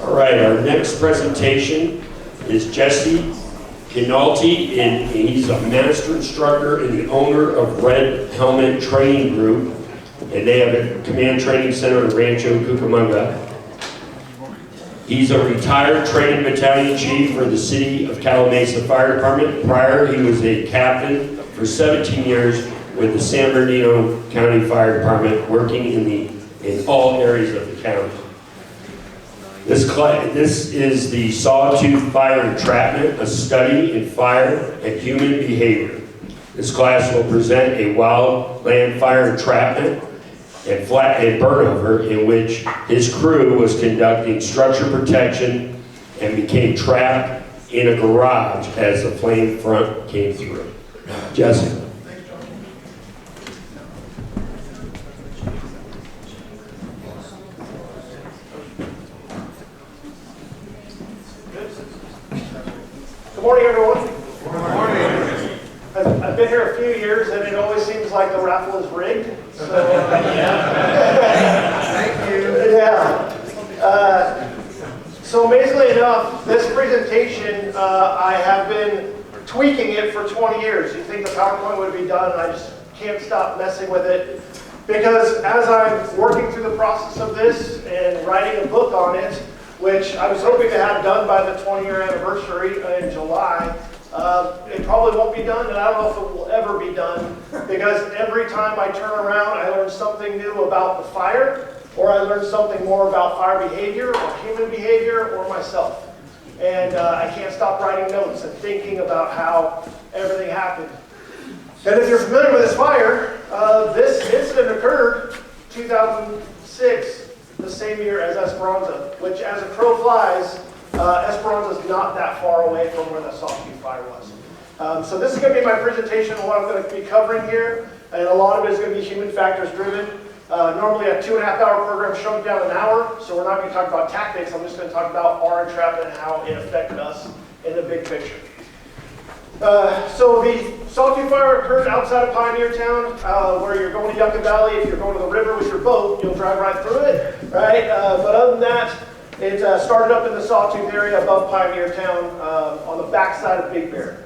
All right, our next presentation is Jesse Kinalty, and he's a master instructor and the owner of Red Helmet Training Group, and they have a command training center in Rancho Cucamonga. He's a retired training battalion chief for the City of Calamasa Fire Department. Prior, he was a captain for 17 years with the San Bernardino County Fire Department, working in all areas of the county. This is the Sawtooth Fire Entrapment, a study in fire and human behavior. This class will present a wildland fire entrapment and burnover in which his crew was conducting structure protection and became trapped in a garage as the flame front came through. Jesse. Good morning, everyone. Good morning. I've been here a few years, and it always seems like the raffle is rigged. So, thank you. Yeah. So amazingly enough, this presentation, I have been tweaking it for 20 years. You think the PowerPoint would be done, and I just can't stop messing with it. Because as I'm working through the process of this and writing a book on it, which I was hoping to have done by the 20-year anniversary in July. It probably won't be done, and I don't know if it will ever be done, because every time I turn around, I learn something new about the fire, or I learn something more about fire behavior, or human behavior, or myself. And I can't stop writing notes and thinking about how everything happened. And if you're familiar with this fire, this incident occurred 2006. The same year as Esperanza, which as a crow flies, Esperanza is not that far away from where the Sawtooth fire was. So this is going to be my presentation on what I'm going to be covering here, and a lot of it is going to be human factors driven. Normally a 2.5-hour program shrunk down an hour, so we're not going to talk about tactics. I'm just going to talk about our entrapment and how it affected us in the big picture. So the Sawtooth fire occurred outside of Pioneer Town, where you're going to Yucca Valley. If you're going to the river with your boat, you'll drive right through it, right? But other than that, it started up in the Sawtooth area above Pioneer Town on the backside of Big Bear.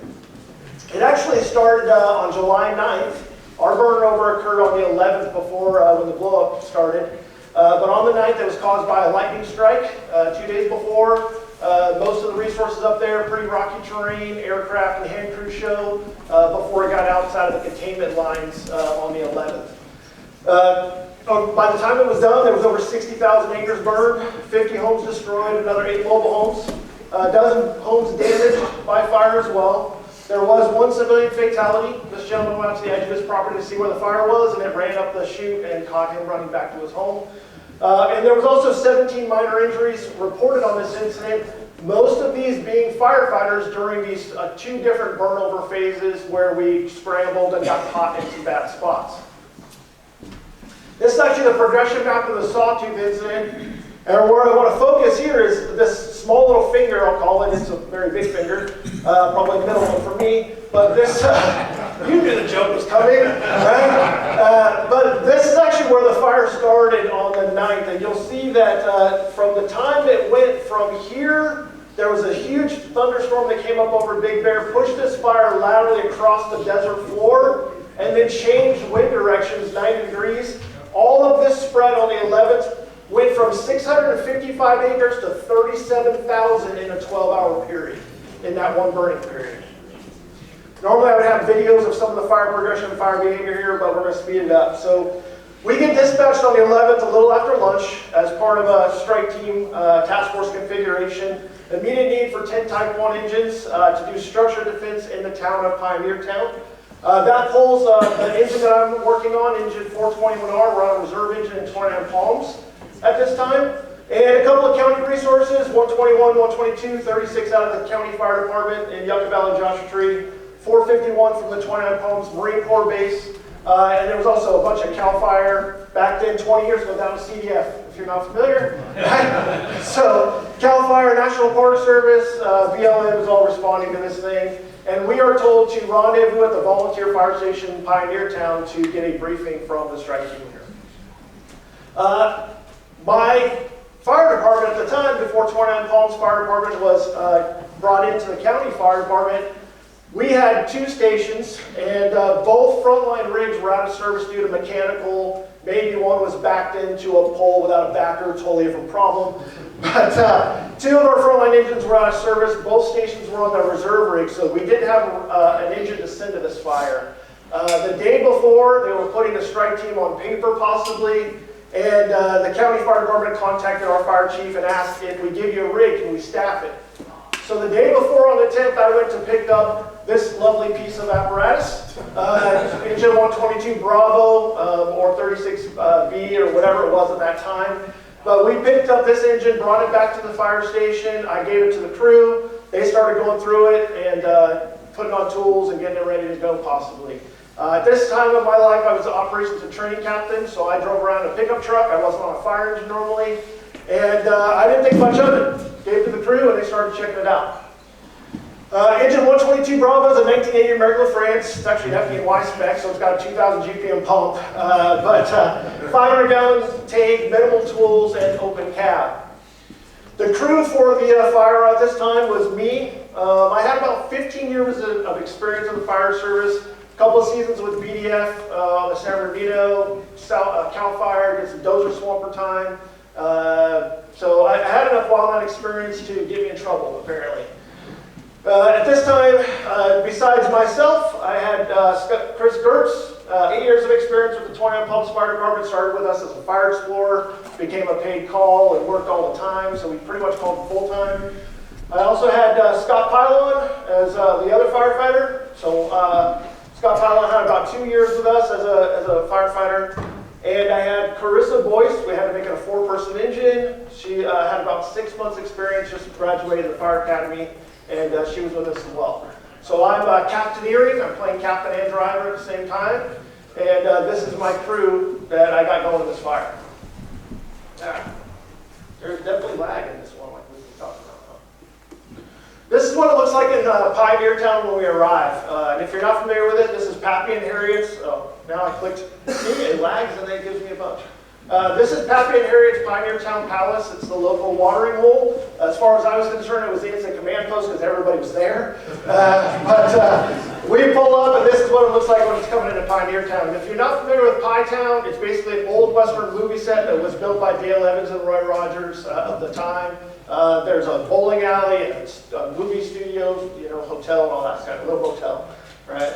It actually started on July 9th. Our burnover occurred on the 11th before when the blow-up started. But on the 9th, it was caused by a lightning strike 2 days before. Most of the resources up there, pretty rocky terrain, aircraft and hand crew show before it got outside of the containment lines on the 11th. By the time it was done, there was over 60,000 acres burned, 50 homes destroyed, another 8 mobile homes, a dozen homes damaged by fire as well. There was 1 civilian fatality. This gentleman went out to the edge of his property to see where the fire was, and it ran up the chute and caught him running back to his home. And there was also 17 minor injuries reported on this incident, most of these being firefighters during these 2 different burnover phases where we scrambled and got caught in some bad spots. This is actually the progression map of the Sawtooth incident, and where I want to focus here is this small little finger, I'll call it. It's a very big finger, probably the middle one for me, but this, you knew the joke was coming, right? But this is actually where the fire started on the 9th, and you'll see that from the time it went from here, there was a huge thunderstorm that came up over Big Bear, pushed this fire laterally across the desert floor, and then changed wind directions 90 degrees. All of this spread on the 11th, went from 655 acres to 37,000 in a 12-hour period, in that one burning period. Normally I would have videos of some of the fire progression and fire behavior here, but we're going to speed it up. So we get dispatched on the 11th a little after lunch as part of a strike team task force configuration. Immediate need for 10 Type 1 engines to do structure defense in the town of Pioneer Town. That pulls the engine that I'm working on, engine 421R. We're on a reserve engine in 29 Palms at this time. And a couple of county resources, 121, 122, 36 out of the county fire department in Yucca Valley and Joshua Tree, 451 from the 29 Palms Marine Corps base, and there was also a bunch of CAL FIRE. Back then, 20 years ago, that was CDF, if you're not familiar. So, CAL FIRE, National Park Service, BLM is all responding to this thing. And we are told to rendezvous at the volunteer fire station in Pioneer Town to get a briefing from the strike team here. My fire department at the time, before before 29 Palms Fire Department was brought into the county fire department, we had 2 stations, and both frontline rigs were out of service due to mechanical. Maybe one was backed into a pole without a backer, totally different problem. But 2 of our frontline engines were out of service. Both stations were on the reserve rig, so we didn't have an engine to send to this fire. The day before, they were putting a strike team on paper, possibly, and the county fire department contacted our fire chief and asked, if we give you a rig, can we staff it? So the day before, on the 10th, I went to pick up this lovely piece of apparatus, engine 122 Bravo or 36B or whatever it was at that time. But we picked up this engine, brought it back to the fire station. I gave it to the crew. They started going through it and putting on tools and getting it ready to go, possibly. At this time of my life, I was the operations and training captain, so I drove around in a pickup truck. I wasn't on a fire engine normally, and I didn't think much of it. Gave it to the crew, and they started checking it out. Engine 122 Bravo is a 1980 American France. It's actually an FD&Y spec, so it's got a 2,000 GPM pump, but 500 gallon tank, minimal tools, and open cab. The crew for the fire at this time was me. I had about 15 years of experience in the fire service. A couple of seasons with BDF on the San Bernardino, Cal Fire, did some dozer swamper time. So I had enough wildland experience to get me in trouble, apparently. At this time, besides myself, I had Chris Gertz, 8 years of experience with the 29 Palms Fire Department, started with us as a fire explorer, became a paid call and worked all the time, so we pretty much called him full-time. I also had Scott Pylon as the other firefighter. So Scott Pylon had about 2 years with us as a firefighter. And I had Carissa Boyce. We had to make it a 4-person engine. She had about 6 months experience, just graduated the fire academy, and she was with us as well. So I'm captaineering. I'm playing captain and driver at the same time. And this is my crew that I got going in this fire. There's definitely lag in this one, like we were talking about. Huh? This is what it looks like in Pioneer Town when we arrive. And if you're not familiar with it, this is Pappy and Harriet's. Oh, now I clicked. See, it lags and then it gives me a bunch. This is Pappy and Harriet's Pioneer Town Palace. It's the local watering hole. As far as I was concerned, it was the instant command post because everybody was there. But we pull up, and this is what it looks like when it's coming into Pioneer Town. And if you're not familiar with Pie Town, it's basically an old Western movie set that was built by Dale Evans and Roy Rogers of the time. There's a bowling alley, and a movie studio, hotel, and all that kind of little motel, right?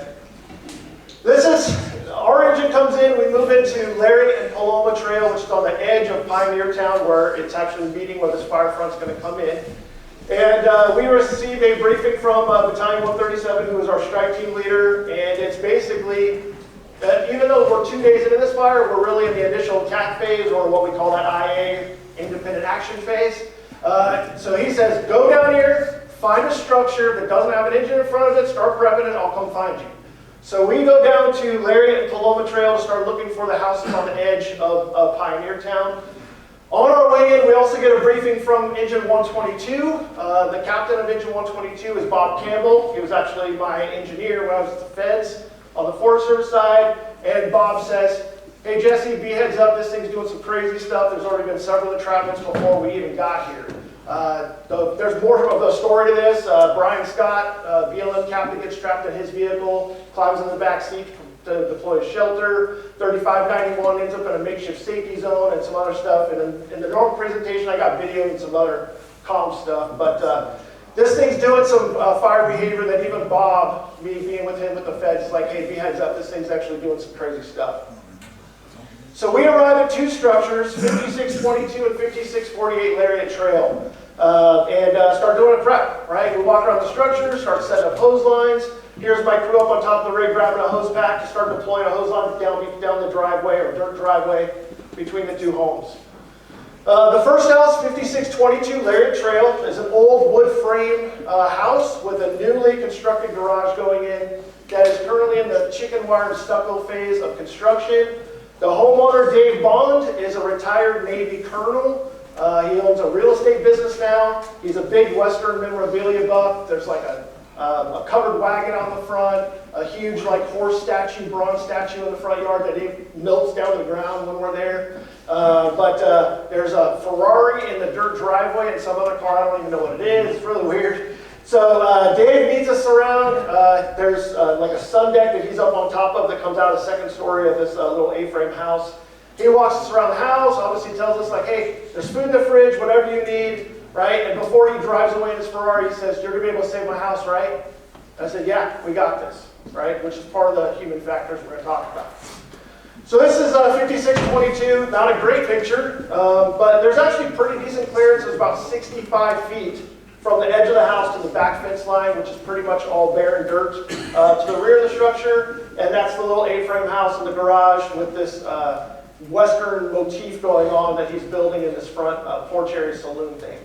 This is, our engine comes in, we move into Larry and Paloma Trail, which is on the edge of Pioneer Town, where it's actually meeting where this fire front's going to come in. And we received a briefing from Battalion 137, who is our strike team leader, and it's basically that even though we're 2 days into this fire, we're really in the initial attack phase, or what we call that IA, independent action phase. So he says, go down here, find a structure that doesn't have an engine in front of it, start prepping it, I'll come find you. So we go down to Larry and Paloma Trail to start looking for the houses on the edge of Pioneer Town. On our way in, we also get a briefing from Engine 122. The captain of Engine 122 is Bob Campbell. He was actually my engineer when I was at the Feds on the Forest Service side. And Bob says, hey Jesse, be heads up, this thing's doing some crazy stuff. There's already been several entrapments before we even got here. There's more of a story to this. Brian Scott, BLM captain, gets trapped in his vehicle, climbs in the back seat to deploy a shelter. 3591 ends up in a makeshift safety zone and some other stuff. And in the normal presentation, I got video and some other comm stuff. But this thing's doing some fire behavior that even Bob, me being with him with the Feds, is like, hey, be heads up, this thing's actually doing some crazy stuff. So we arrive at 2 structures, 5622 and 5648 Lariat Trail, and start doing a prep, right? We walk around the structure, start setting up hose lines. Here's my crew up on top of the rig grabbing a hose pack to start deploying a hose line down the driveway or dirt driveway between the 2 homes. The first house, 5622 Lariat Trail, is an old wood frame house with a newly constructed garage going in that is currently in the chicken wire and stucco phase of construction. The homeowner, Dave Bond, is a retired Navy colonel. He owns a real estate business now. He's a big Western memorabilia buff. There's like a covered wagon on the front, a huge like horse statue, bronze statue in the front yard that he melts down to the ground when we're there. But there's a Ferrari in the dirt driveway and some other car, I don't even know what it is, it's really weird. So Dave meets us around. There's like a sun deck that he's up on top of that comes out of the second story of this little A-frame house. He walks us around the house, obviously tells us like, hey, there's food in the fridge, whatever you need, right? And before he drives away in his Ferrari, he says, you're gonna be able to save my house, right? And I said, yeah, we got this, right? Which is part of the human factors we're gonna talk about. So this is 5622, not a great picture, but there's actually pretty decent clearance. It's about 65 feet from the edge of the house to the back fence line, which is pretty much all bare and dirt, to the rear of the structure, and that's the little A-frame house in the garage with this Western motif going on that he's building in this front porch area saloon thing.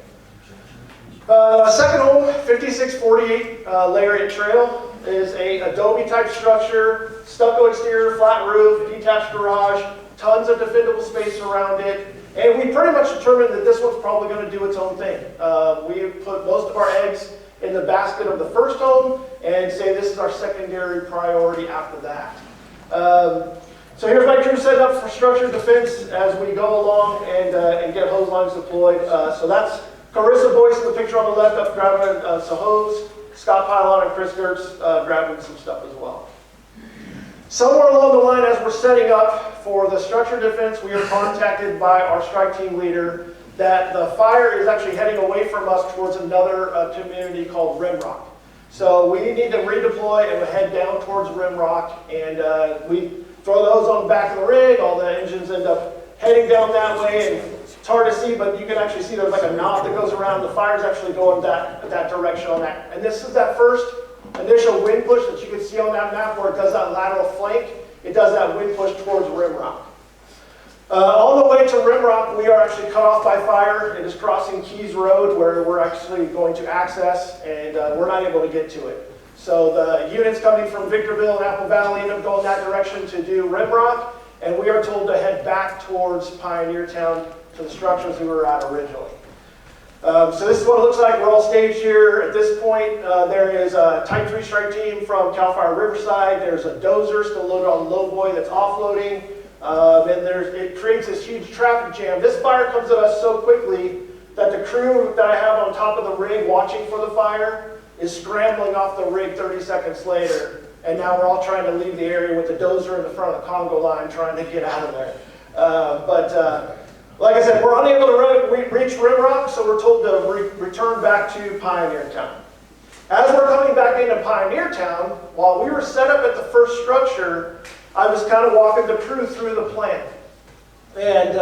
Second home, 5648 Lariat Trail, is a adobe type structure, stucco exterior, flat roof, detached garage, tons of defendable space around it. And we pretty much determined that this one's probably going to do its own thing. We put most of our eggs in the basket of the first home and say this is our secondary priority after that. So here's my crew set up for structure defense as we go along and get hose lines deployed. So that's Carissa Boyce in the picture on the left up grabbing some hose, Scott Pylon and Chris Gertz grabbing some stuff as well. Somewhere along the line, as we're setting up for the structure defense, we are contacted by our strike team leader that the fire is actually heading away from us towards another community called Rimrock. So we need to redeploy and head down towards Rimrock, and we throw the hose on the back of the rig. All the engines end up heading down that way, and it's hard to see, but you can actually see there's like a knob that goes around. The fire's actually going that direction on that. And this is that first initial wind push that you can see on that map where it does that lateral flank. It does that wind push towards Rimrock. On the way to Rimrock, we are actually cut off by fire. It is crossing Keys Road where we're actually going to access, and we're not able to get to it. So the units coming from Victorville and Apple Valley end up going that direction to do Rimrock, and we are told to head back towards Pioneer Town to the structures we were at originally. So this is what it looks like. We're all staged here. At this point, there is a Type 3 strike team from CAL FIRE Riverside. There's a dozer still loaded on the low boy that's offloading. And it creates this huge traffic jam. This fire comes at us so quickly that the crew that I have on top of the rig watching for the fire is scrambling off the rig 30 seconds later. And now we're all trying to leave the area with the dozer in the front of the Congo line trying to get out of there. Like I said, we're unable to reach Rimrock, so we're told to return back to Pioneer Town. As we're coming back into Pioneer Town, while we were set up at the first structure, I was kind of walking the crew through the plant. And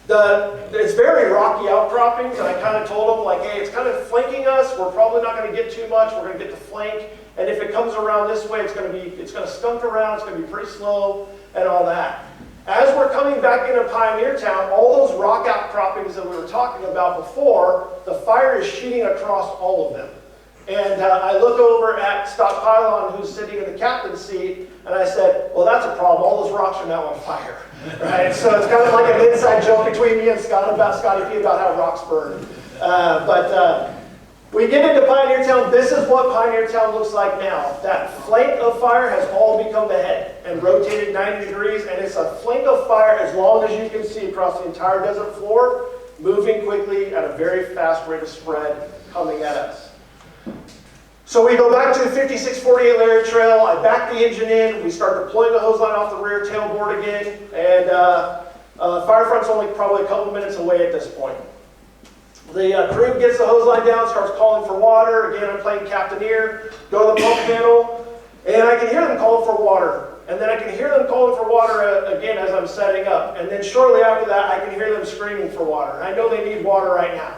it's very rocky outcroppings, and I kind of told them, like, hey, it's kind of flanking us. We're probably not going to get too much. We're going to get the flank. And if it comes around this way, it's going to skunk around. It's going to be pretty slow and all that. As we're coming back into Pioneer Town, all those rock outcroppings that we were talking about before, the fire is shooting across all of them. And I look over at Scott Pylon, who's sitting in the captain's seat, and I said, well, that's a problem. All those rocks are now on fire. Right? So it's kind of like an inside joke between me and Scott about Scotty P about how rocks burn. We get into Pioneer Town. This is what Pioneer Town looks like now. That flank of fire has all become the head and rotated 90 degrees, and it's a flank of fire as long as you can see across the entire desert floor, moving quickly at a very fast rate of spread coming at us. So we go back to the 5648 Lariat Trail. I back the engine in. We start deploying the hose line off the rear tailboard again, and Firefront's only probably a couple minutes away at this point. The crew gets the hose line down, starts calling for water. Again, I'm playing Captaineer. Go to the pump panel, and I can hear them calling for water. And then I can hear them calling for water again as I'm setting up. And then shortly after that, I can hear them screaming for water. And I know they need water right now.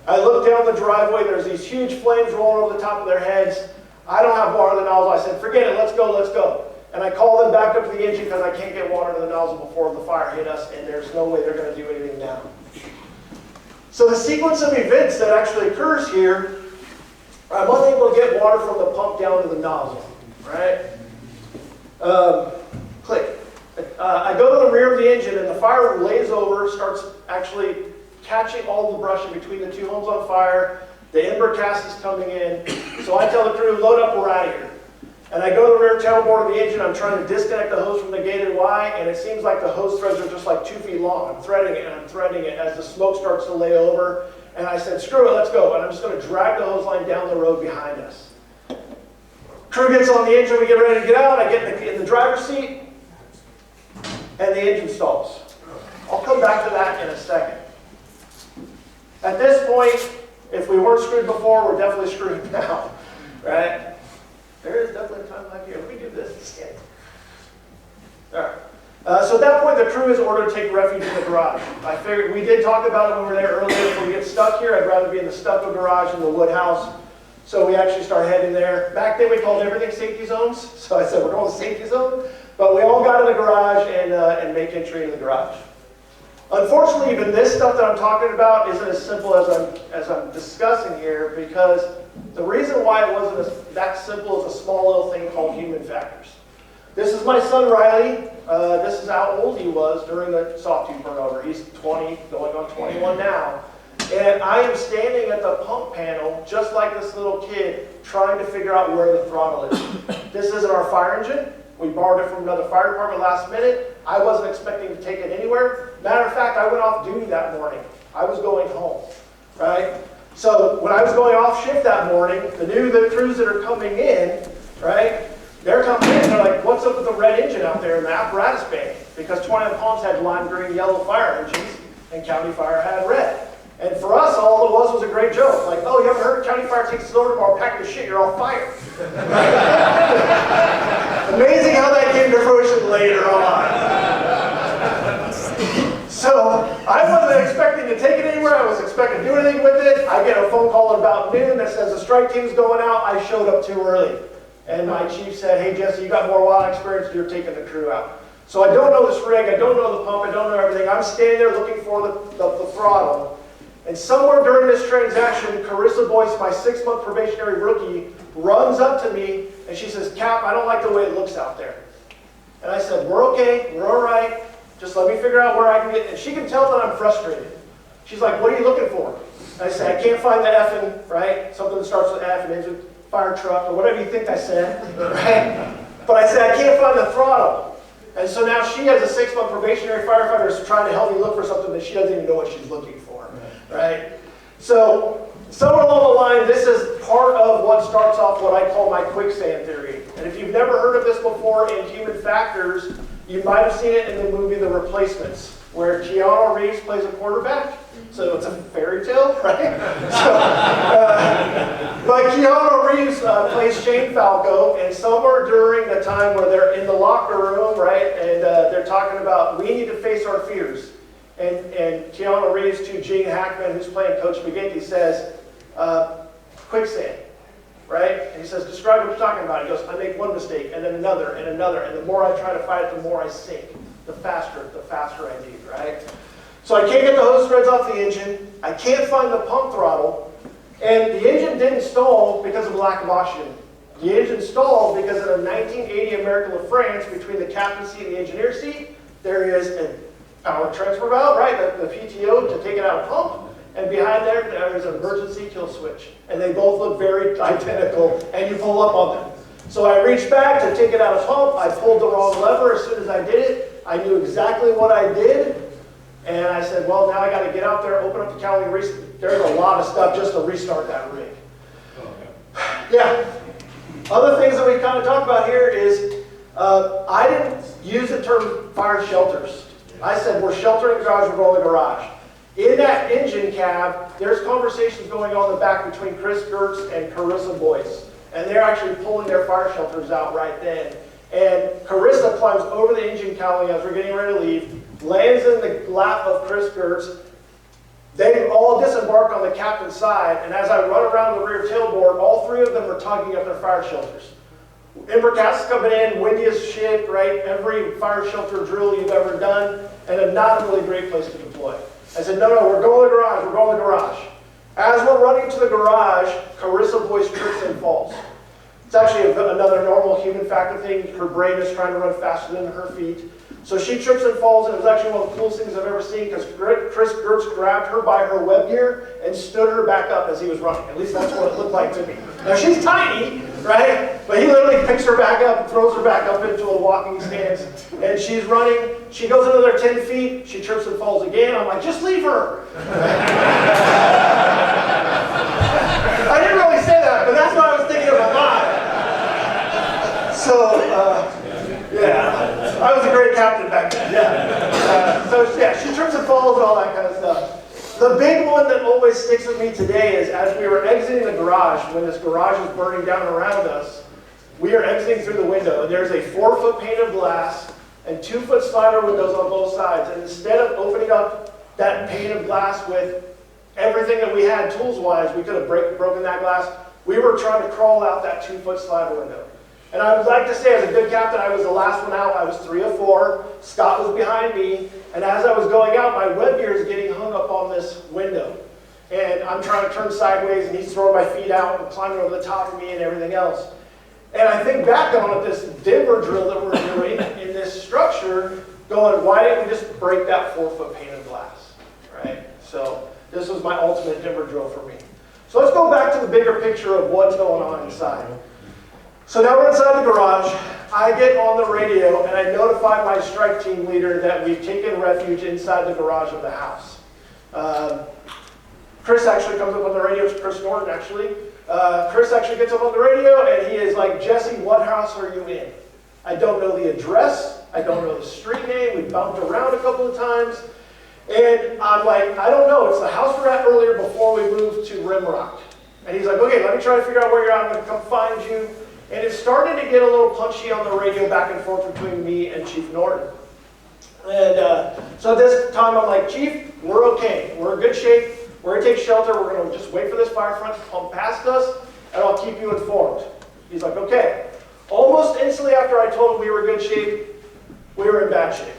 I look down the driveway. There's these huge flames rolling over the top of their heads. I don't have water to the nozzle. I said, forget it. Let's go. Let's go. And I call them back up to the engine because I can't get water to the nozzle before the fire hit us, and there's no way they're going to do anything now. So the sequence of events that actually occurs here, I'm unable to get water from the pump down to the nozzle, right? Click. I go to the rear of the engine, and the fire lays over, starts actually catching all the brush in between the two homes on fire. The ember cast is coming in. So I tell the crew, load up, we're out of here. And I go to the rear tailboard of the engine, I'm trying to disconnect the hose from the gated Y, and it seems like the hose threads are just like 2 feet long. I'm threading it and I'm threading it as the smoke starts to lay over. And I said, screw it, let's go. And I'm just going to drag the hose line down the road behind us. Crew gets on the engine, we get ready to get out, I get in the driver's seat, and the engine stalls. I'll come back to that in a second. At this point, if we weren't screwed before, we're definitely screwed now, right? There is definitely a time like here. Let me do this again. All right. So at that point, the crew is ordered to take refuge in the garage. I figured we did talk about it when we were there earlier. If we get stuck here, I'd rather be in the stucco garage than the wood house. So we actually started heading there. Back then, we called everything safety zones. So I said, we're going to safety zone. But we all got in the garage and make entry into the garage. Unfortunately, even this stuff that I'm talking about isn't as simple as I'm discussing here, because the reason why it wasn't that simple is a small little thing called human factors. This is my son Riley. This is how old he was during the Sawtooth turnover. He's 20, going on 21 now. And I am standing at the pump panel, just like this little kid, trying to figure out where the throttle is. This isn't our fire engine. We borrowed it from another fire department last minute. I wasn't expecting to take it anywhere. Matter of fact, I went off duty that morning. I was going home, right? So when I was going off shift that morning, the crews that are coming in, right, they're coming in, they're like, what's up with the red engine out there in the apparatus bay? Because 29 Palms had lime green, yellow fire engines, and County Fire had red. And for us, all it was a great joke. Like, oh, you haven't heard County Fire takes its order tomorrow, pack your shit, you're on fire. Amazing how that came to fruition later on. So I wasn't expecting to take it anywhere. I wasn't expecting to do anything with it. I get a phone call at about noon that says the strike team's going out. I showed up too early. And my chief said, hey, Jesse, you got more wild experience. You're taking the crew out. So I don't know this rig. I don't know the pump. I don't know everything. I'm standing there looking for the throttle. And somewhere during this transaction, Carissa Boyce, my 6-month probationary rookie, runs up to me and she says, Cap, I don't like the way it looks out there. And I said, we're okay. We're all right. Just let me figure out where I can get, and she can tell that I'm frustrated. She's like, what are you looking for? And I said, I can't find the effing, right? Something that starts with F and ends with fire truck, or whatever you think I said, right? But I said, I can't find the throttle. And so now she, as a 6-month probationary firefighter, is trying to help me look for something that she doesn't even know what she's looking for, right? So, somewhere along the line, this is part of what starts off what I call my quicksand theory. And if you've never heard of this before in Human Factors, you might have seen it in the movie The Replacements, where Keanu Reeves plays a quarterback. So it's a fairy tale, right? But Keanu Reeves plays Shane Falco, and somewhere during the time where they're in the locker room, right, and they're talking about, we need to face our fears. And Keanu Reeves to Gene Hackman, who's playing Coach McGinty, says, quicksand. Right? And he says, describe what you're talking about. He goes, I make one mistake, and then another, and another, and the more I try to fight it, the more I sink. The faster I need, right? So I can't get the hose threads off the engine. I can't find the pump throttle. And the engine didn't stall because of lack of oxygen. The engine stalled because in a 1980 American LaFrance, between the captain seat and the engineer seat, there is a power transfer valve, right? The PTO to take it out of pump. And behind there is an emergency kill switch. And they both look very identical, and you pull up on them. So I reached back to take it out of pump. I pulled the wrong lever. As soon as I did it, I knew exactly what I did. And I said, well, now I got to get out there, open up the cowling. There's a lot of stuff just to restart that rig. Yeah. Other things that we kind of talked about here is I didn't use the term fire shelters. I said, we're sheltering the garage, we're going to the garage. In that engine cab, there's conversations going on in the back between Chris Gertz and Carissa Boyce. And they're actually pulling their fire shelters out right then. And Carissa climbs over the engine cowling as we're getting ready to leave, lands in the lap of Chris Gertz. They all disembark on the captain's side, and as I run around the rear tailboard, all 3 of them are tugging at their fire shelters. Embercast's coming in, windy as shit, right? Every fire shelter drill you've ever done, and a not really great place to deploy. I said, no, we're going to the garage, we're going to the garage. As we're running to the garage, Carissa Boyce trips and falls. It's actually another normal human factor thing. Her brain is trying to run faster than her feet. So she trips and falls, and it was actually one of the coolest things I've ever seen because Chris Gertz grabbed her by her web gear and stood her back up as he was running. At least that's what it looked like to me. Now she's tiny, right? But he literally picks her back up and throws her back up into a walking stance. And she's running. She goes another 10 feet. She trips and falls again. I'm like, just leave her. I didn't really say that, but that's what I was thinking in my mind. So, yeah, I was a great captain back then. Yeah. She trips and falls and all that kind of stuff. The big one that always sticks with me today is as we were exiting the garage, when this garage was burning down around us, we are exiting through the window, and there's a 4-foot pane of glass and 2-foot slider windows on both sides. And instead of opening up that pane of glass with everything that we had tools-wise, we could have broken that glass. We were trying to crawl out that 2-foot slider window. And I would like to say, as a good captain, I was the last one out. I was 3 of 4. Scott was behind me. And as I was going out, my web gear is getting hung up on this window. And I'm trying to turn sideways, and he's throwing my feet out and climbing over the top of me and everything else. And I think back on it, this dimmer drill that we're doing in this structure, going, why didn't we just break that 4-foot pane of glass, right? So this was my ultimate dimmer drill for me. So let's go back to the bigger picture of what's going on inside. So now we're inside the garage. I get on the radio and I notify my strike team leader that we've taken refuge inside the garage of the house. Chris actually comes up on the radio. It's Chris Norton, actually. Chris actually gets up on the radio and he is like, Jesse, what house are you in? I don't know the address. I don't know the street name. We bumped around a couple of times. And I'm like, I don't know. It's the house we were at earlier before we moved to Rimrock. And he's like, okay, let me try to figure out where you're at. I'm going to come find you. And it started to get a little punchy on the radio back and forth between me and Chief Norton. And so this time I'm like, Chief, we're okay. We're in good shape. We're going to take shelter. We're going to just wait for this fire front to come past us, and I'll keep you informed. He's like, okay. Almost instantly after I told him we were in good shape, we were in bad shape.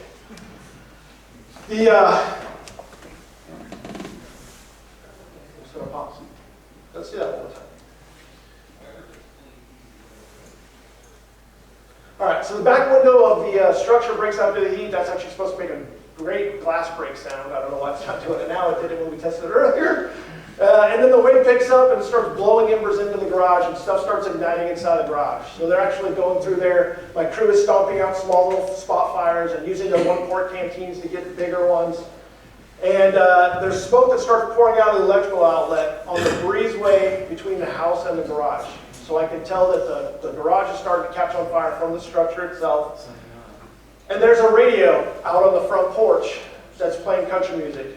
Let's see that one more time. All right, so the back window of the structure breaks out to the heat. That's actually supposed to make a great glass break sound. I don't know why it's not doing it now. It did it when we tested it earlier. And then the wind picks up and starts blowing embers into the garage, and stuff starts igniting inside the garage. So they're actually going through there. My crew is stomping out small little spot fires and using their 1-quart canteens to get the bigger ones. And there's smoke that starts pouring out of the electrical outlet on the breezeway between the house and the garage. So I can tell that the garage is starting to catch on fire from the structure itself. And there's a radio out on the front porch that's playing country music.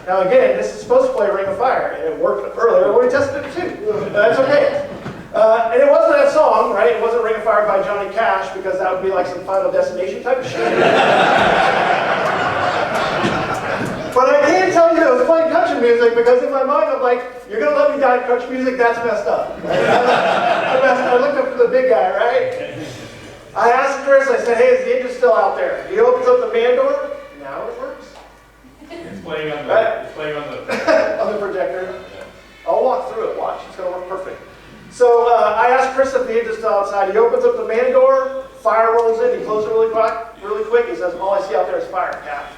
Now again, this is supposed to play Ring of Fire, and it worked earlier when we tested it too. That's okay. And it wasn't that song, right? It wasn't Ring of Fire by Johnny Cash, because that would be like some Final Destination type of shit. But I can tell you that it was playing country music, because in my mind I'm like, you're going to let me die to country music? That's messed up. Right? I looked up to the big guy, right? I asked Chris, I said, hey, is the engine still out there? He opens up the man door. Now it works. It's playing on the, it's playing on the on the projector. I'll walk through it. Watch. It's going to work perfect. So I asked Chris if the engine's still outside. He opens up the man door. Fire rolls in. He closes it really quick. He says, all I see out there is fire, Cap.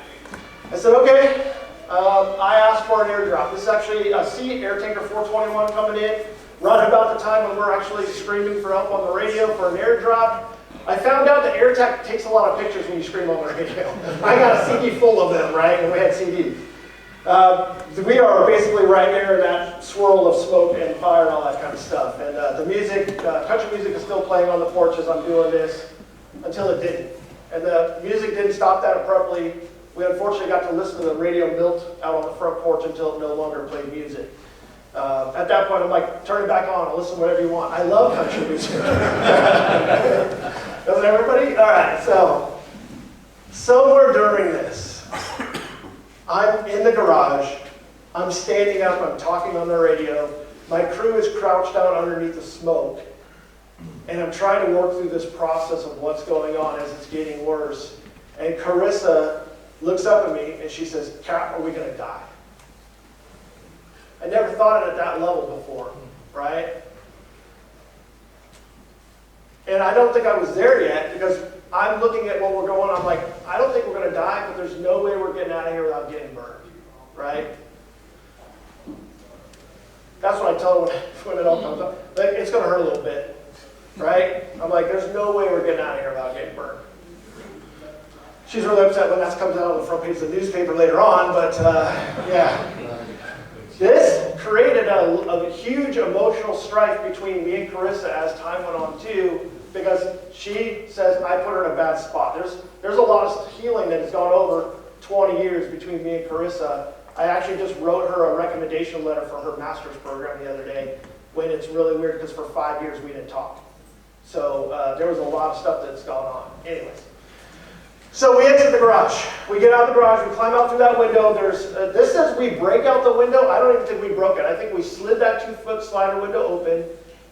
I said, okay. I asked for an airdrop. This is actually a C air tanker 421 coming in. Right about the time when we're actually screaming for help on the radio for an airdrop. I found out that AirTech takes a lot of pictures when you scream on the radio. I got a CD full of them, right? And we had CDs. We are basically right there in that swirl of smoke and fire and all that kind of stuff. And the music, country music is still playing on the porch as I'm doing this until it didn't. And the music didn't stop that abruptly. We unfortunately got to listen to the radio milt out on the front porch until it no longer played music. At that point, I'm like, turn it back on. I'll listen to whatever you want. I love country music. Doesn't everybody? All right, so somewhere during this, I'm in the garage. I'm standing up. I'm talking on the radio. My crew is crouched down underneath the smoke. And I'm trying to work through this process of what's going on as it's getting worse. And Carissa looks up at me and she says, Cap, are we going to die? I never thought it at that level before, right? And I don't think I was there yet, because I'm looking at what we're going on. I'm like, I don't think we're going to die, but there's no way we're getting out of here without getting burned, right? That's what I tell them when it all comes up. Like, it's going to hurt a little bit, right? I'm like, there's no way we're getting out of here without getting burned. She's really upset when that comes out on the front page of the newspaper later on, but yeah. This created a huge emotional strife between me and Carissa as time went on too, because she says I put her in a bad spot. There's a lot of healing that has gone over 20 years between me and Carissa. I actually just wrote her a recommendation letter for her master's program the other day, when it's really weird because for 5 years we didn't talk. So there was a lot of stuff that's gone on. Anyways. So we exit the garage. We get out of the garage, we climb out through that window. This says we break out the window. I don't even think we broke it. I think we slid that 2-foot slider window open.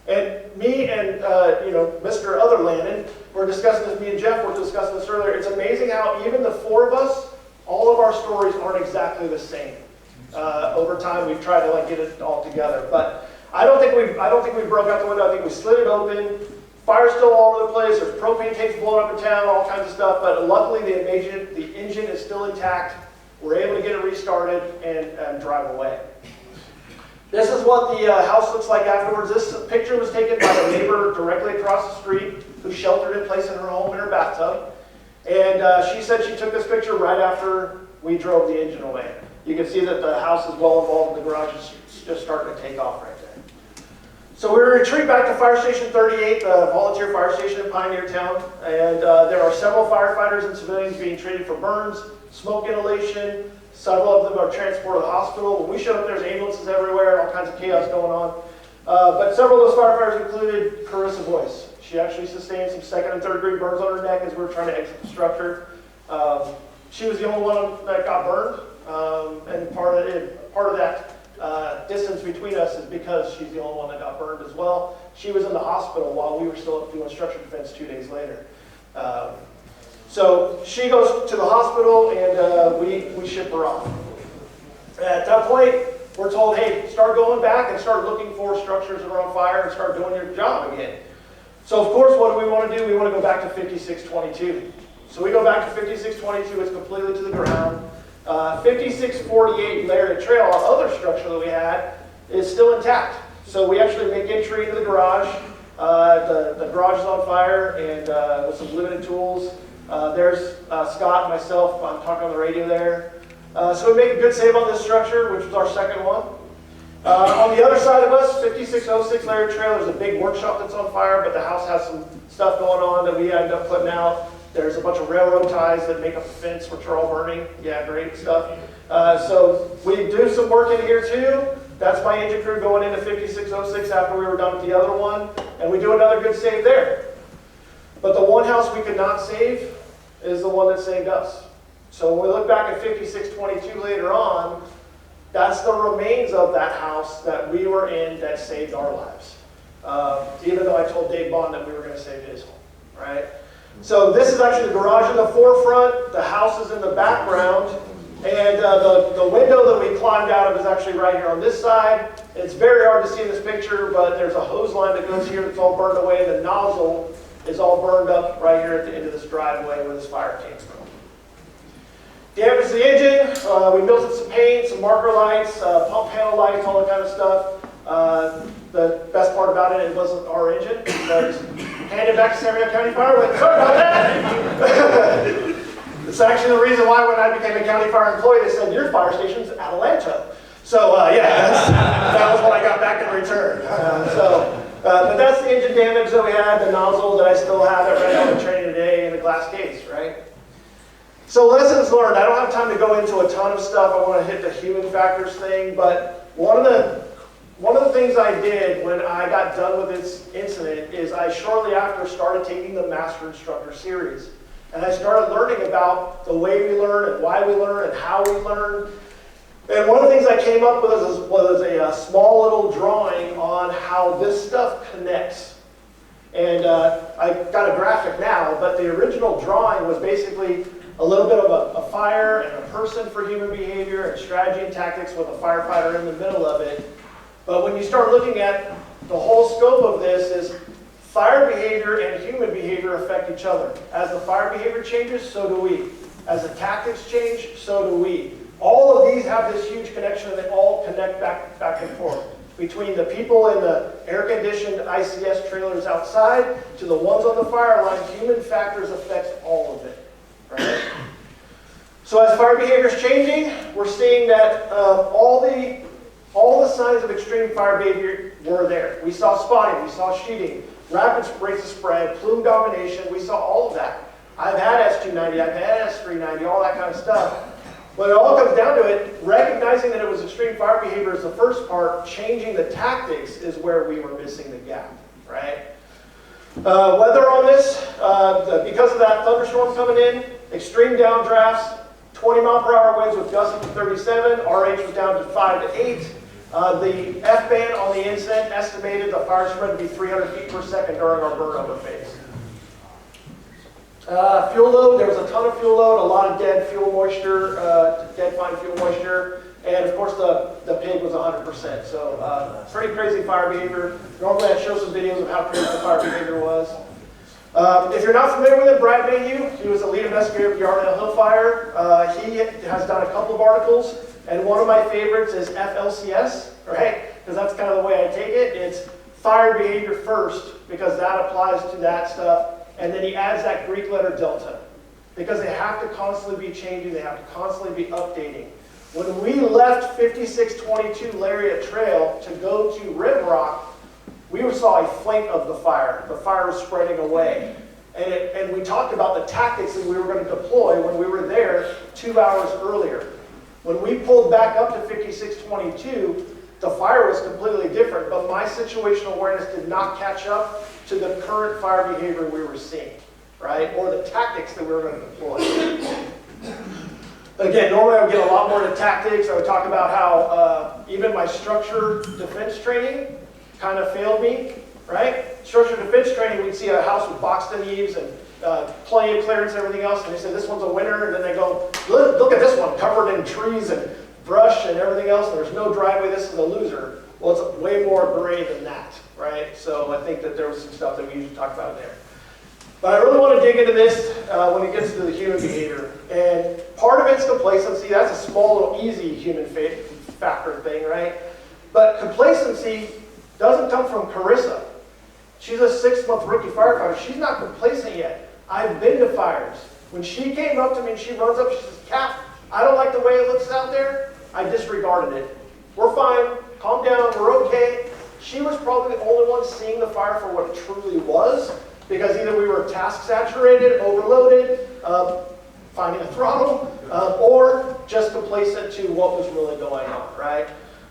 And me and Mr. Otherlandon were discussing this, me and Jeff were discussing this earlier. It's amazing how even the four of us, all of our stories aren't exactly the same. Over time we've tried to get it all together. But I don't think we broke out the window. I think we slid it open. Fire's still all over the place. There's propane tanks blowing up in town, all kinds of stuff. But luckily, the engine is still intact. We're able to get it restarted and drive away. This is what the house looks like afterwards. This picture was taken by the neighbor directly across the street, who sheltered in place in her home in her bathtub. And she said she took this picture right after we drove the engine away. You can see that the house is well involved. The garage is just starting to take off right there. So we retreat back to Fire Station 38, the volunteer fire station in Pioneer Town, and there are several firefighters and civilians being treated for burns, smoke inhalation. Several of them are transported to the hospital. When we showed up, there's ambulances everywhere, all kinds of chaos going on. But several of those firefighters included Carissa Boyce. She actually sustained some 2nd and 3rd degree burns on her neck as we were trying to exit the structure. She was the only one that got burned, and part of that distance between us is because she's the only one that got burned as well. She was in the hospital while we were still doing structure defense 2 days later. So she goes to the hospital and we ship her off. At that point, we're told, hey, start going back and start looking for structures that are on fire and start doing your job again. So of course, what do we want to do? We want to go back to 5622. So we go back to 5622, it's completely to the ground. 5648 Laird Trail, our other structure that we had, is still intact. So we actually make entry into the garage. The garage is on fire and with some limited tools. There's Scott and myself, I'm talking on the radio there. So we make a good save on this structure, which was our second one. On the other side of us, 5606 Laird Trail, there's a big workshop that's on fire, but the house has some stuff going on that we ended up putting out. There's a bunch of railroad ties that make up the fence, which are all burning. Yeah, great stuff. So we do some work in here too. That's my engine crew going into 5606 after we were done with the other one. And we do another good save there. But the one house we could not save is the one that saved us. So when we look back at 5622 later on, that's the remains of that house that we were in that saved our lives. Even though I told Dave Bond that we were going to save his home, right? So this is actually the garage in the forefront, the house is in the background, and the window that we climbed out of is actually right here on this side. It's very hard to see in this picture, but there's a hose line that goes here that's all burned away. The nozzle is all burned up right here at the end of this driveway where this fire came from. Damaged the engine, we melted some paint, some marker lights, pump panel lights, all that kind of stuff. The best part about it wasn't our engine, but handed back to San Diego County Fire. Sorry about that. It's actually the reason why when I became a county fire employee, they said, your fire station's Adelanto. So yeah, that was what I got back in return. But that's the engine damage that we had, the nozzle that I still have at Red Helmet Training today in the glass case, right? So lessons learned. I don't have time to go into a ton of stuff. I want to hit the human factors thing, but one of the things I did when I got done with this incident is I shortly after started taking the Master Instructor series. And I started learning about the way we learn and why we learn and how we learn. And one of the things I came up with was a small little drawing on how this stuff connects. And I got a graphic now, but the original drawing was basically a little bit of a fire and a person for human behavior and strategy and tactics with a firefighter in the middle of it. But when you start looking at the whole scope of this is fire behavior and human behavior affect each other. As the fire behavior changes, so do we. As the tactics change, so do we. All of these have this huge connection and they all connect back and forth. between the people in the air-conditioned ICS trailers outside to the ones on the fire line, human factors affects all of it, right? So as fire behavior is changing, we're seeing that all the signs of extreme fire behavior were there. We saw spotting, we saw sheeting, rapid rates of spread, plume domination, we saw all of that. I've had S290, I've had S390, all that kind of stuff. When it all comes down to it, recognizing that it was extreme fire behavior is the first part, changing the tactics is where we were missing the gap, right? Weather on this, because of that thunderstorm coming in, extreme downdrafts, 20-mile-per-hour winds with gusts up to 37, RH was down to 5 to 8. The F-band on the inset estimated the fire spread to be 300 feet per second during our burnover phase. Fuel load, there was a ton of fuel load, a lot of dead fuel moisture, dead fine fuel moisture, and of course the pig was 100%. So pretty crazy fire behavior. Normally I'd show some videos of how crazy the fire behavior was. If you're not familiar with him, Brad Mayhew, he was the lead investigator of the Yarnell Hill Fire. He has done a couple of articles, and one of my favorites is FLCS, right? Because that's kind of the way I take it. It's fire behavior first, because that applies to that stuff. And then he adds that Greek letter delta, because they have to constantly be changing, they have to constantly be updating. When we left 5622 Lariat Trail to go to Rim Rock, we saw a flank of the fire. The fire was spreading away. And we talked about the tactics that we were going to deploy when we were there 2 hours earlier. When we pulled back up to 5622, the fire was completely different, but my situational awareness did not catch up to the current fire behavior we were seeing, right? Or the tactics that we were going to deploy. Again, normally I would get a lot more into tactics. I would talk about how even my structure defense training kind of failed me, right? Structure defense training, we'd see a house with boxed-in eaves and plenty of clearance and everything else, and they say, this one's a winner, and then they go, look at this one, covered in trees and brush and everything else, and there's no driveway, this is a loser. Well, it's way more gray than that, right? So I think that there was some stuff that we usually talk about there. But I really want to dig into this when it gets to the human behavior. And part of it's complacency. That's a small, little, easy human factor thing, right? But complacency doesn't come from Carissa. She's a 6-month rookie firefighter. She's not complacent yet. I've been to fires. When she came up to me and she runs up, she says, Cap, I don't like the way it looks out there. I disregarded it. We're fine. Calm down. We're okay. She was probably the only one seeing the fire for what it truly was, because either we were task saturated, overloaded, finding a throttle, or just complacent to what was really going on, right?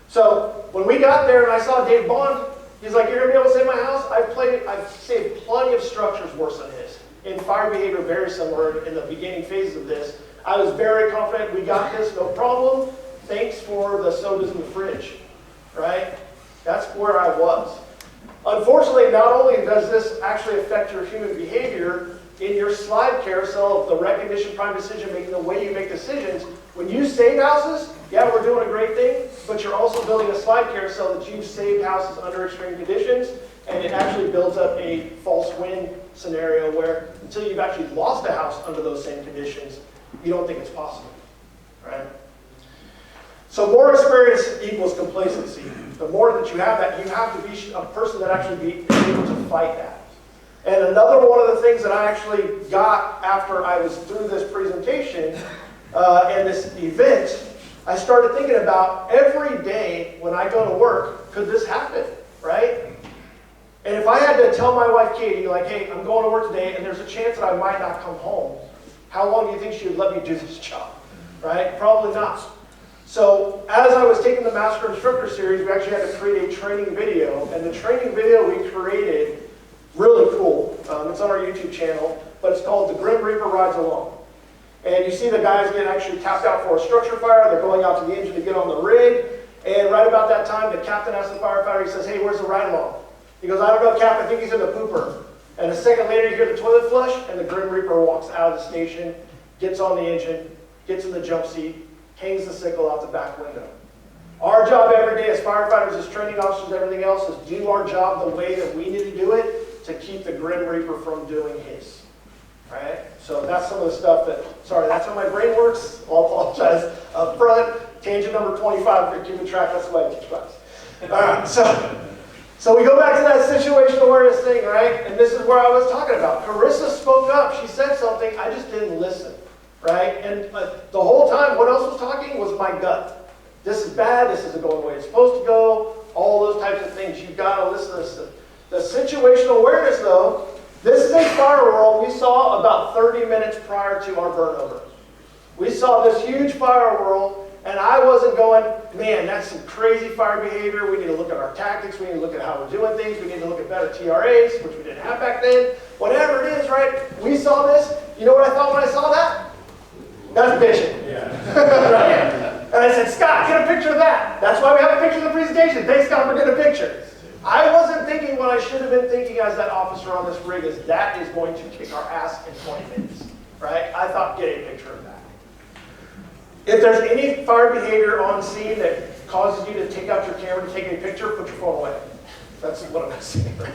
So when we got there and I saw Dave Bond, he's like, you're going to be able to save my house? I've saved plenty of structures worse than his. In fire behavior, very similar in the beginning phases of this. I was very confident, we got this, no problem. Thanks for the sodas in the fridge, right? That's where I was. Unfortunately, not only does this actually affect your human behavior, in your slide carousel of the recognition, prime decision making, the way you make decisions, when you save houses, yeah, we're doing a great thing, but you're also building a slide carousel that you've saved houses under extreme conditions, and it actually builds up a false win scenario where until you've actually lost a house under those same conditions, you don't think it's possible, right? So more experience equals complacency. The more that you have that, you have to be a person that actually be able to fight that. And another one of the things that I actually got after I was through this presentation and this event, I started thinking about every day when I go to work, could this happen, right? And if I had to tell my wife, Katie, like, hey, I'm going to work today and there's a chance that I might not come home, how long do you think she would let me do this job, right? Probably not. So as I was taking the Master Instructor series, we actually had to create a training video, and the training video we created, really cool. It's on our YouTube channel, but it's called The Grim Reaper Rides Along. And you see the guys get actually tapped out for a structure fire. They're going out to the engine to get on the rig, and right about that time, the captain asks the firefighter, he says, hey, where's the ride along? He goes, I don't know, Cap, I think he's in the pooper. And a second later, you hear the toilet flush, and the Grim Reaper walks out of the station, gets on the engine, gets in the jump seat, hangs the sickle out the back window. Our job every day as firefighters, as training officers, everything else, is do our job the way that we need to do it to keep the Grim Reaper from doing his. Right? So that's some of the stuff that, sorry, that's how my brain works. I'll apologize up front. Tangent number 25 for keeping track, that's the way I teach class. All right, so we go back to that situational awareness thing, right? And this is where I was talking about. Carissa spoke up. She said something. I just didn't listen, right? And the whole time, what else was talking was my gut. This is bad. This isn't going the way it's supposed to go. All those types of things. You've got to listen to this stuff. The situational awareness, though, this is a fire whirl we saw about 30 minutes prior to our burnover. We saw this huge fire whirl, and I wasn't going, man, that's some crazy fire behavior. We need to look at our tactics. We need to look at how we're doing things. We need to look at better TRAs, which we didn't have back then. Whatever it is, right? We saw this. You know what I thought when I saw that? That's bitching. Yeah. Right? And I said, Scott, get a picture of that. That's why we have a picture of the presentation. Thanks, Scott, for getting a picture. I wasn't thinking what I should have been thinking as that officer on this rig is that is going to kick our ass in 20 minutes. Right? I thought, get a picture of that. If there's any fire behavior on scene that causes you to take out your camera to take a picture, put your phone away. That's what I'm saying. Right?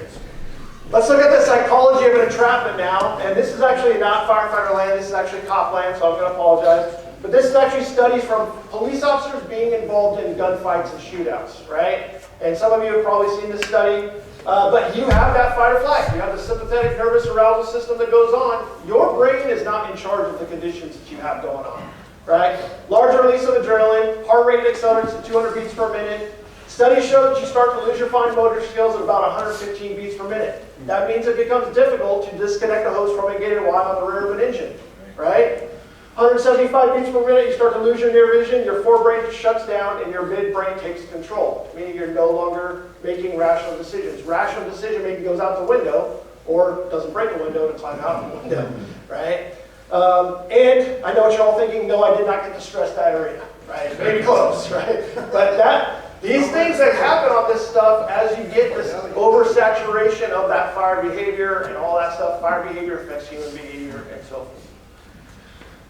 Let's look at the psychology of an entrapment now. And this is actually not firefighter land. This is actually cop land, so I'm going to apologize. But this is actually studies from police officers being involved in gunfights and shootouts, right? And some of you have probably seen this study. But you have that fight or flight. You have the sympathetic nervous arousal system that goes on. Your brain is not in charge of the conditions that you have going on, right? Large release of adrenaline, heart rate accelerates to 200 beats per minute. Studies show that you start to lose your fine motor skills at about 115 beats per minute. That means it becomes difficult to disconnect a hose from a gated wire on the rear of an engine, right? 175 beats per minute, you start to lose your near vision, your forebrain shuts down, and your midbrain takes control, meaning you're no longer making rational decisions. Rational decision making goes out the window, or doesn't break a window to climb out the window, right? And I know what you're all thinking, no, I did not get to stress that arena, right? Maybe close, right? But these things that happen on this stuff as you get this oversaturation of that fire behavior and all that stuff, fire behavior affects human behavior and so forth.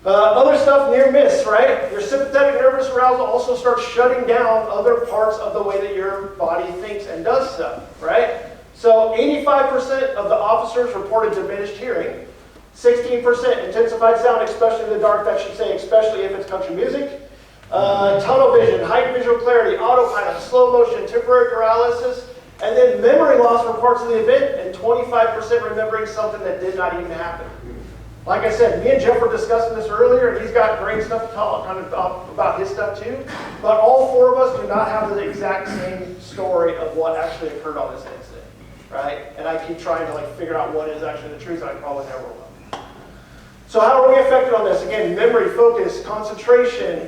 Other stuff, near miss, right? Your sympathetic nervous arousal also starts shutting down other parts of the way that your body thinks and does stuff, right? So 85% of the officers reported diminished hearing, 16% intensified sound, especially in the dark. That should say especially if it's country music. Tunnel vision, heightened visual clarity, autopilot, slow motion, temporary paralysis, and then memory loss for parts of the event, and 25% remembering something that did not even happen. Like I said, me and Jeff were discussing this earlier, and he's got great stuff to talk kind of about his stuff too. But all four of us do not have the exact same story of what actually occurred on this incident, right? And I keep trying to figure out what is actually the truth, and I probably never will. So how are we affected on this? Again, memory, focus, concentration,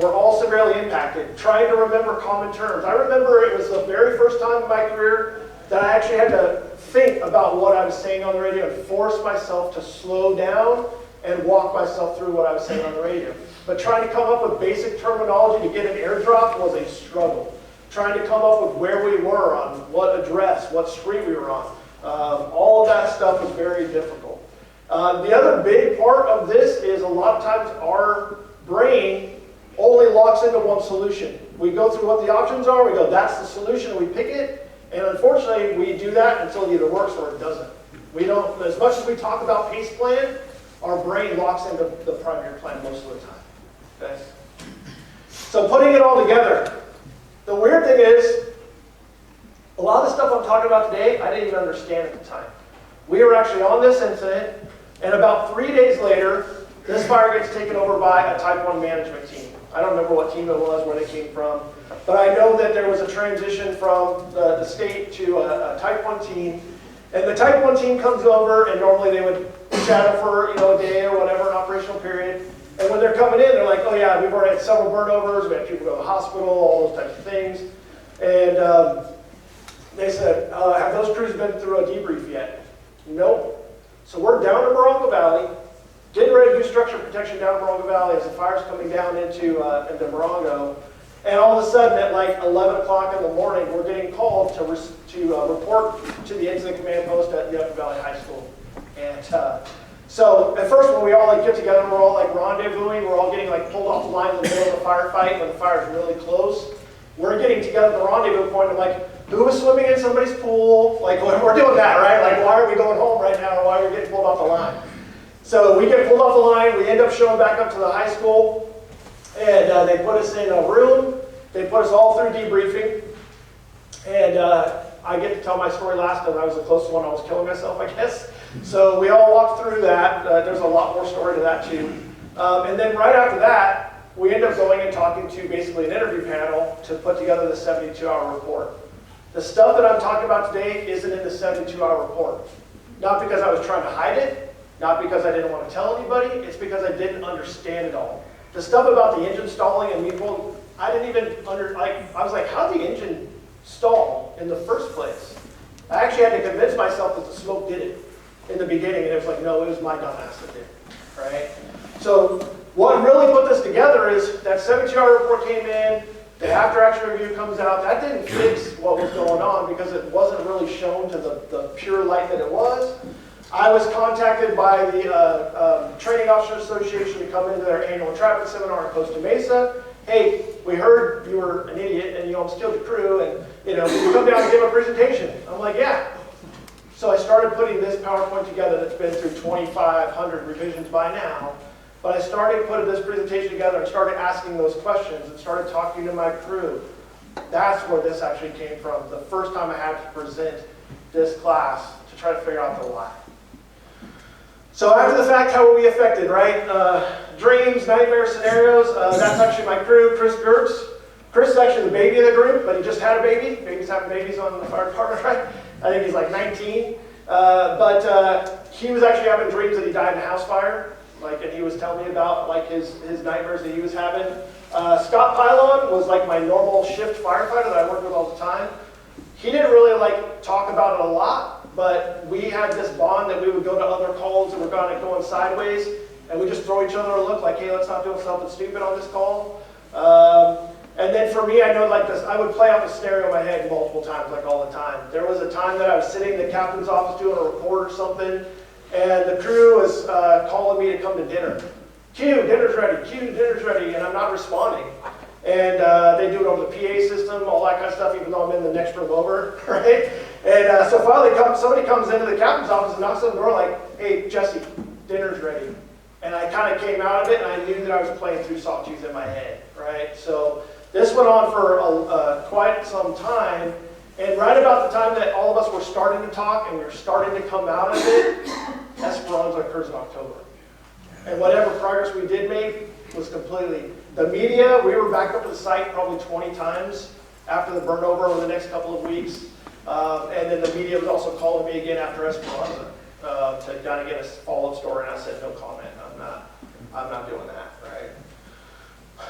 we're all severely impacted. Trying to remember common terms. I remember it was the very first time in my career that I actually had to think about what I was saying on the radio and force myself to slow down and walk myself through what I was saying on the radio. But trying to come up with basic terminology to get an airdrop was a struggle. Trying to come up with where we were on what address, what street we were on. All of that stuff was very difficult. The other big part of this is a lot of times our brain only locks into one solution. We go through what the options are, we go, that's the solution, we pick it, and unfortunately we do that until it either works or it doesn't. We don't, as much as we talk about PACE plan, our brain locks into the primary plan most of the time. Okay? So putting it all together, the weird thing is, a lot of the stuff I'm talking about today, I didn't even understand at the time. We were actually on this incident, and about 3 days later, this fire gets taken over by a Type 1 management team. I don't remember what team it was, where they came from, but I know that there was a transition from the state to a Type 1 team, and the Type 1 team comes over, and normally they would shadow for a day or whatever, an operational period, and when they're coming in, they're like, oh yeah, we've already had several burnovers, we had people go to the hospital, all those types of things, and they said, have those crews been through a debrief yet? Nope. So we're down in Morongo Valley, getting ready to do structure protection down in Morongo Valley as the fire's coming down into Morongo. And all of a sudden at 11 o'clock in the morning, we're getting called to report to the incident command post at the Upper Valley High School. And so at first when we all get together, we're all rendezvousing, we're all getting pulled off the line in the middle of a firefight when the fire's really close. We're getting together at the rendezvous point and who was swimming in somebody's pool? We're doing that, right? Why are we going home right now, or why are we getting pulled off the line? So we get pulled off the line, we end up showing back up to the high school, and they put us in a room, they put us all through debriefing, And I get to tell my story last, and I was the closest one. I was killing myself, I guess. So we all walked through that. There's a lot more story to that too. And then right after that, we end up going and talking to basically an interview panel to put together the 72-hour report. The stuff that I'm talking about today isn't in the 72-hour report. Not because I was trying to hide it, not because I didn't want to tell anybody, it's because I didn't understand it all. The stuff about the engine stalling and me pulling, I didn't even I was like, how'd the engine stall in the first place? I actually had to convince myself that the smoke did it in the beginning, and it was like, no, it was my dumbass that did it, right? So what really put this together is that 72-hour report came in, the after-action review comes out. That didn't fix what was going on because it wasn't really shown to the pure light that it was. I was contacted by the Training Officers Association to come into their annual entrapment seminar in Costa Mesa. Hey, we heard you were an idiot and you almost killed your crew, and you come down and give a presentation. I'm like, yeah. So I started putting this PowerPoint together that's been through 2,500 revisions by now. But I started putting this presentation together and started asking those questions and started talking to my crew. That's where this actually came from. The first time I had to present this class to try to figure out the why. So after the fact, how were we affected, right? Dreams, nightmare scenarios, that's actually my crew, Chris Gertz. Chris is actually the baby of the group, but he just had a baby. Babies having babies on the fire department, right? I think he's like 19. But he was actually having dreams that he died in a house fire. And he was telling me about his nightmares that he was having. Scott Pylon was like my normal shift firefighter that I worked with all the time. He didn't really talk about it a lot, but we had this bond that we would go to other calls that were going sideways, and we just throw each other a look like, hey, let's not do something stupid on this call. And then for me, I know this, I would play out the scenario in my head multiple times, all the time. There was a time that I was sitting in the captain's office doing a report or something, and the crew was calling me to come to dinner. Q, dinner's ready. Q, dinner's ready. And I'm not responding. And they do it over the PA system, all that kind of stuff, even though I'm in the next room over, right? And so finally somebody comes into the captain's office and knocks on the door like, hey, Jesse, dinner's ready. And I kind of came out of it, and I knew that I was playing through Sawtooth in my head, right? So this went on for quite some time. And right about the time that all of us were starting to talk and we were starting to come out of it, Esperanza occurs in October. And whatever progress we did make was completely... The media, we were back up at the site probably 20 times after the burnover over the next couple of weeks. And then the media was also calling me again after Esperanza to kind of get a follow-up story, and I said, no comment, I'm not doing that, right?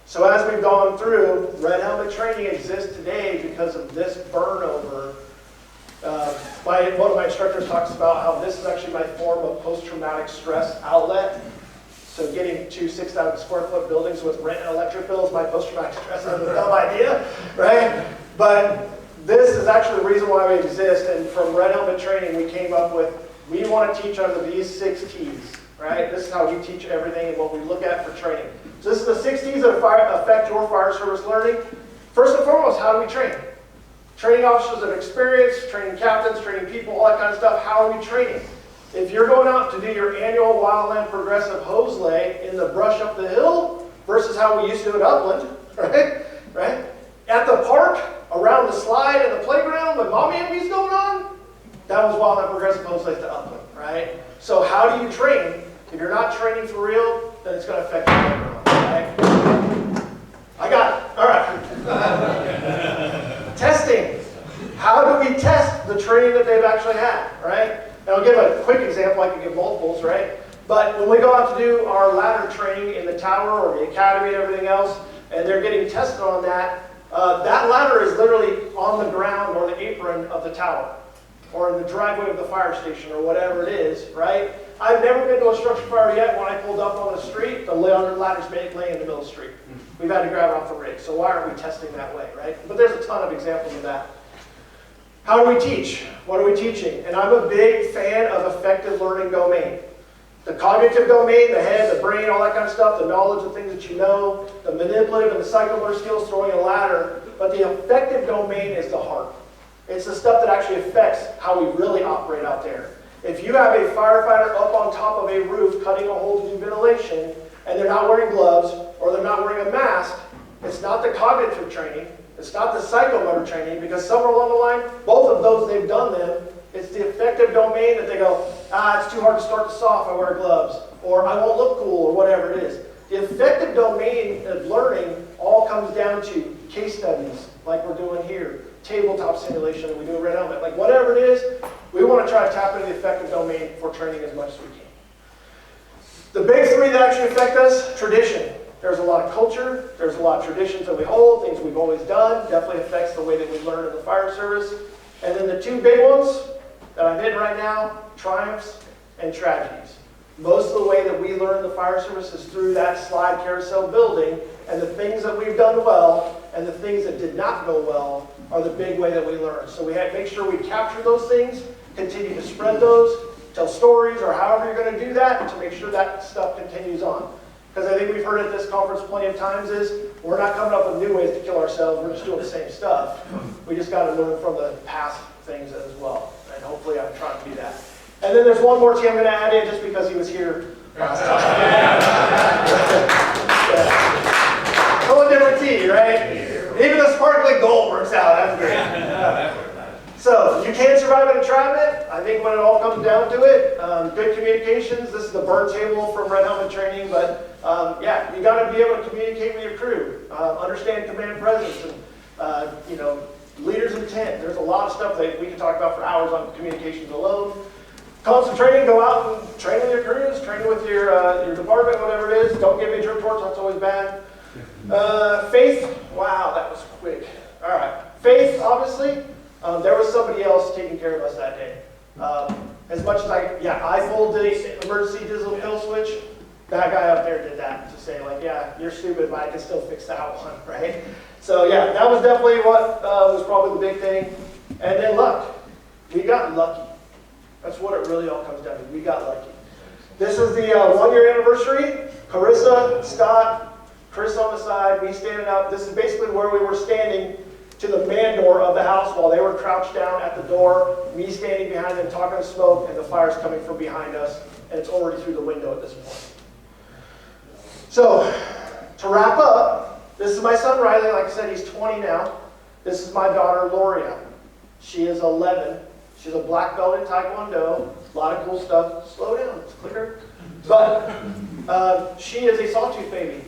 So as we've gone through, red helmet training exists today because of this burnover. One of my instructors talks about how this is actually my form of post-traumatic stress outlet. So getting 2 6,000 square foot buildings with rent and electric bills, my post-traumatic stress is a dumb idea, right? But this is actually the reason why we exist, and from red helmet training we came up with, we want to teach under these 6 T's, right? This is how we teach everything and what we look at for training. So this is the 6 T's that affect your fire service learning. First and foremost, how do we train? Training officers of experience, training captains, training people, all that kind of stuff. How are we training? If you're going out to do your annual wildland progressive hose lay in the brush up the hill versus how we used to do it upland, right? At the park, around the slide and the playground with mommy and me's going on, that was wildland progressive hose lays to upland, right? So how do you train? If you're not training for real, then it's going to affect you later on, right? I got it. All right. Testing. How do we test the training that they've actually had, right? And I'll give a quick example. I can give multiples, right? But when we go out to do our ladder training in the tower or the academy and everything else, and they're getting tested on that, that ladder is literally on the ground or the apron of the tower or in the driveway of the fire station or whatever it is, right? I've never been to a structure fire yet when I pulled up on the street, the ladder's laying in the middle of the street. We've had to grab it off the rig, so why aren't we testing that way, right? But there's a ton of examples of that. How do we teach? What are we teaching? And I'm a big fan of effective learning domain. The cognitive domain, the head, the brain, all that kind of stuff, the knowledge of things that you know, the manipulative and the psychomotor skills, throwing a ladder, but the effective domain is the heart. It's the stuff that actually affects how we really operate out there. If you have a firefighter up on top of a roof cutting a hole to do ventilation, and they're not wearing gloves, or they're not wearing a mask, it's not the cognitive training, It's not the psychomotor training, because somewhere along the line, both of those they've done them. It's the affective domain that they go, it's too hard to start this off, I wear gloves, or I won't look cool, or whatever it is. The affective domain of learning all comes down to case studies, like we're doing here, tabletop simulation, we do a red helmet, like whatever it is, we want to try to tap into the affective domain for training as much as we can. The big three that actually affect us, tradition. There's a lot of culture, there's a lot of traditions that we hold, things we've always done, definitely affects the way that we learn in the fire service. And then the two big ones that I'm in right now, triumphs and tragedies. Most of the way that we learn the fire service is through that slide carousel building, and the things that we've done well and the things that did not go well are the big way that we learn. So we have to make sure we capture those things, continue to spread those, tell stories, or however you're going to do that to make sure that stuff continues on. Because I think we've heard at this conference plenty of times is, we're not coming up with new ways to kill ourselves, we're just doing the same stuff. We just got to learn from the past things as well. And hopefully I'm trying to do that. And then there's one more tea I'm going to add in just because he was here last time. Yeah. Totally different tea, right? Even the sparkling gold works out, that's great. So, you can survive an entrapment. I think when it all comes down to it, good communications. This is the burn table from Red Helmet training, but yeah, you got to be able to communicate with your crew, understand command presence, and leader's intent. There's a lot of stuff that we can talk about for hours on communications alone. Concentrating, go out and train with your crews, train with your department, whatever it is. Don't give major reports, that's always bad. Faith, wow, that was quick. All right, faith, obviously. There was somebody else taking care of us that day. As much as I pulled the emergency digital kill switch, that guy up there did that to say like, yeah, you're stupid, but I can still fix that one, right? So yeah, that was definitely what was probably the big thing. And then luck. We got lucky. That's what it really all comes down to. We got lucky. This is the 1-year anniversary. Carissa, Scott, Chris on the side, me standing up. This is basically where we were standing to the man door of the house while they were crouched down at the door, me standing behind them talking to smoke, and the fire's coming from behind us, and it's already through the window at this point. So, to wrap up, this is my son Riley. Like I said, he's 20 now. This is my daughter Loria. She is 11. She's a black belt in Taekwondo. A lot of cool stuff. Slow down, it's clicker. But she is a Sawtooth baby.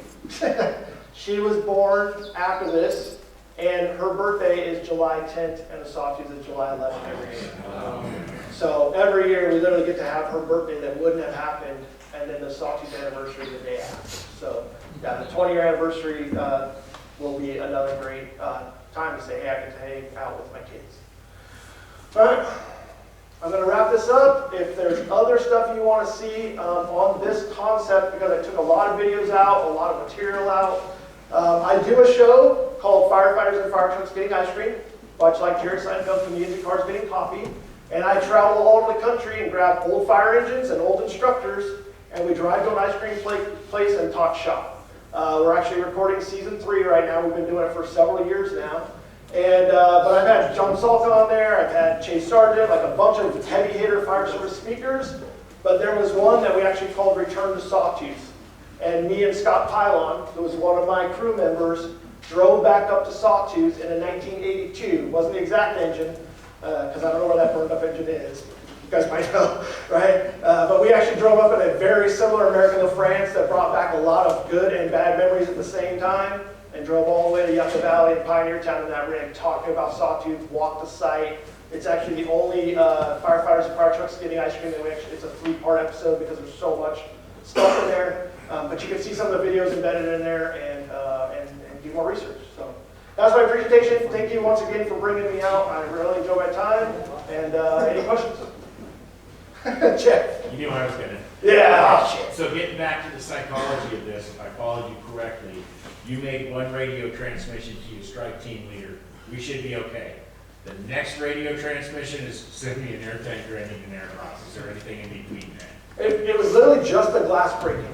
She was born after this. And her birthday is July 10th, and the Sawtooth is July 11th every year. So every year we literally get to have her birthday that wouldn't have happened, and then the Sawtooth anniversary the day after. So yeah, the 20-year anniversary will be another great time to say, hey, I get to hang out with my kids. All right, I'm going to wrap this up. If there's other stuff you want to see on this concept, because I took a lot of videos out, a lot of material out, I do a show called Firefighters and Fire Trucks Getting Ice Cream, much like Jerry Seinfeld's Community Cars Getting Coffee. And I travel all over the country and grab old fire engines and old instructors, and we drive to an ice cream place and talk shop. We're actually recording season 3 right now. We've been doing it for several years now. And but I've had John Salkin on there. I've had Chase Sargent, like a bunch of heavy hitter fire service speakers. But there was one that we actually called Return to Sawtooth. And me and Scott Pylon, who was one of my crew members, drove back up to Sawtooth in 1982. It wasn't the exact engine, because I don't know where that burned up engine is. You guys might know, right? But we actually drove up in a very similar American LaFrance that brought back a lot of good and bad memories at the same time, and drove all the way to Yucca Valley and Pioneer Town in that rig, talking about Sawtooth, walked the site. It's actually the only Firefighters and Fire Trucks Getting Ice Cream that we actually, it's a 3-part episode because there's so much stuff in there. But you can see some of the videos embedded in there and do more research. So that's my presentation. Thank you once again for bringing me out. I really enjoyed my time. And any questions? Jeff. You knew I was going to. Yeah. Oh, shit. So getting back to the psychology of this, if I followed you correctly, you made one radio transmission to your strike team leader. We should be okay. The next radio transmission is send me an air tanker and an air cross. Is there anything in between that? It was literally just the glass breaking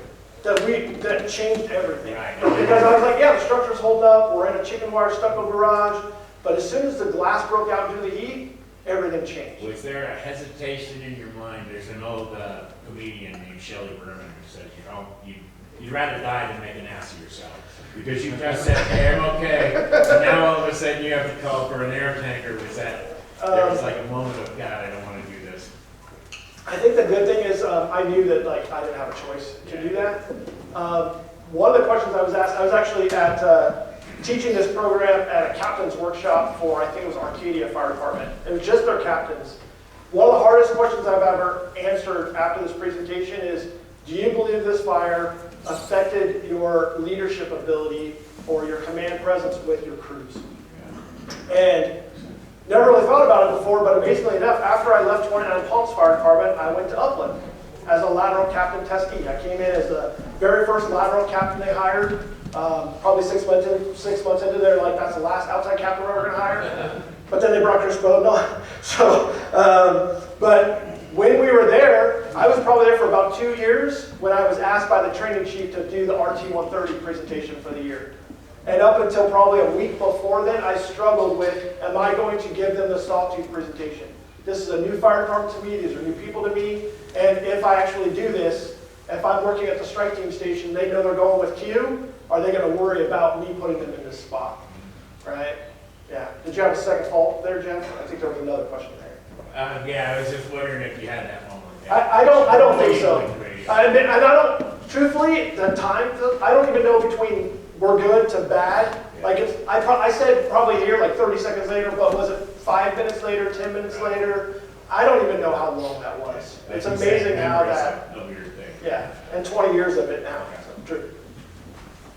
that changed everything. Right. Because I was like, yeah, the structure's holding up. We're in a chicken wire stucco garage. But as soon as the glass broke out due to the heat, everything changed. Was there a hesitation in your mind? There's an old comedian named Shelley Berman who says, You'd rather die than make an ass of yourself. Because you just said, hey, I'm okay, and now all of a sudden you have to call for an air tanker. There was like a moment of, God, I don't want to do this. I think the good thing is I knew that like I didn't have a choice to do that. One of the questions I was asked, I was actually at teaching this program at a captain's workshop for, I think it was Arcadia Fire Department. It was just their captains. One of the hardest questions I've ever answered after this presentation is, do you believe this fire affected your leadership ability or your command presence with your crews? And never really thought about it before, but amazingly enough, after I left 29 Palms Fire Department, I went to Upland as a lateral captain testee. I came in as the very first lateral captain they hired. Probably 6 months into there, like, that's the last outside captain we're ever going to hire. But then they brought Chris Bowden on. So, but when we were there, I was probably there for about 2 years when I was asked by the training chief to do the RT-130 presentation for the year. And up until probably a week before then, I struggled with, am I going to give them the Sawtooth presentation? This is a new fire department to me, these are new people to me, and if I actually do this, if I'm working at the strike team station, they know they're going with Q, are they going to worry about me putting them in this spot, right? Yeah. Did you have a second fault there, Jeff? I think there was another question there. Yeah, I was just wondering if you had that moment. I don't think so. And I don't, truthfully, the time, I don't even know between we're good to bad. Like I said probably here like 30 seconds later, but was it 5 minutes later, 10 minutes later? I don't even know how long that was. It's amazing how that, yeah, and 20 years of it now. So, true.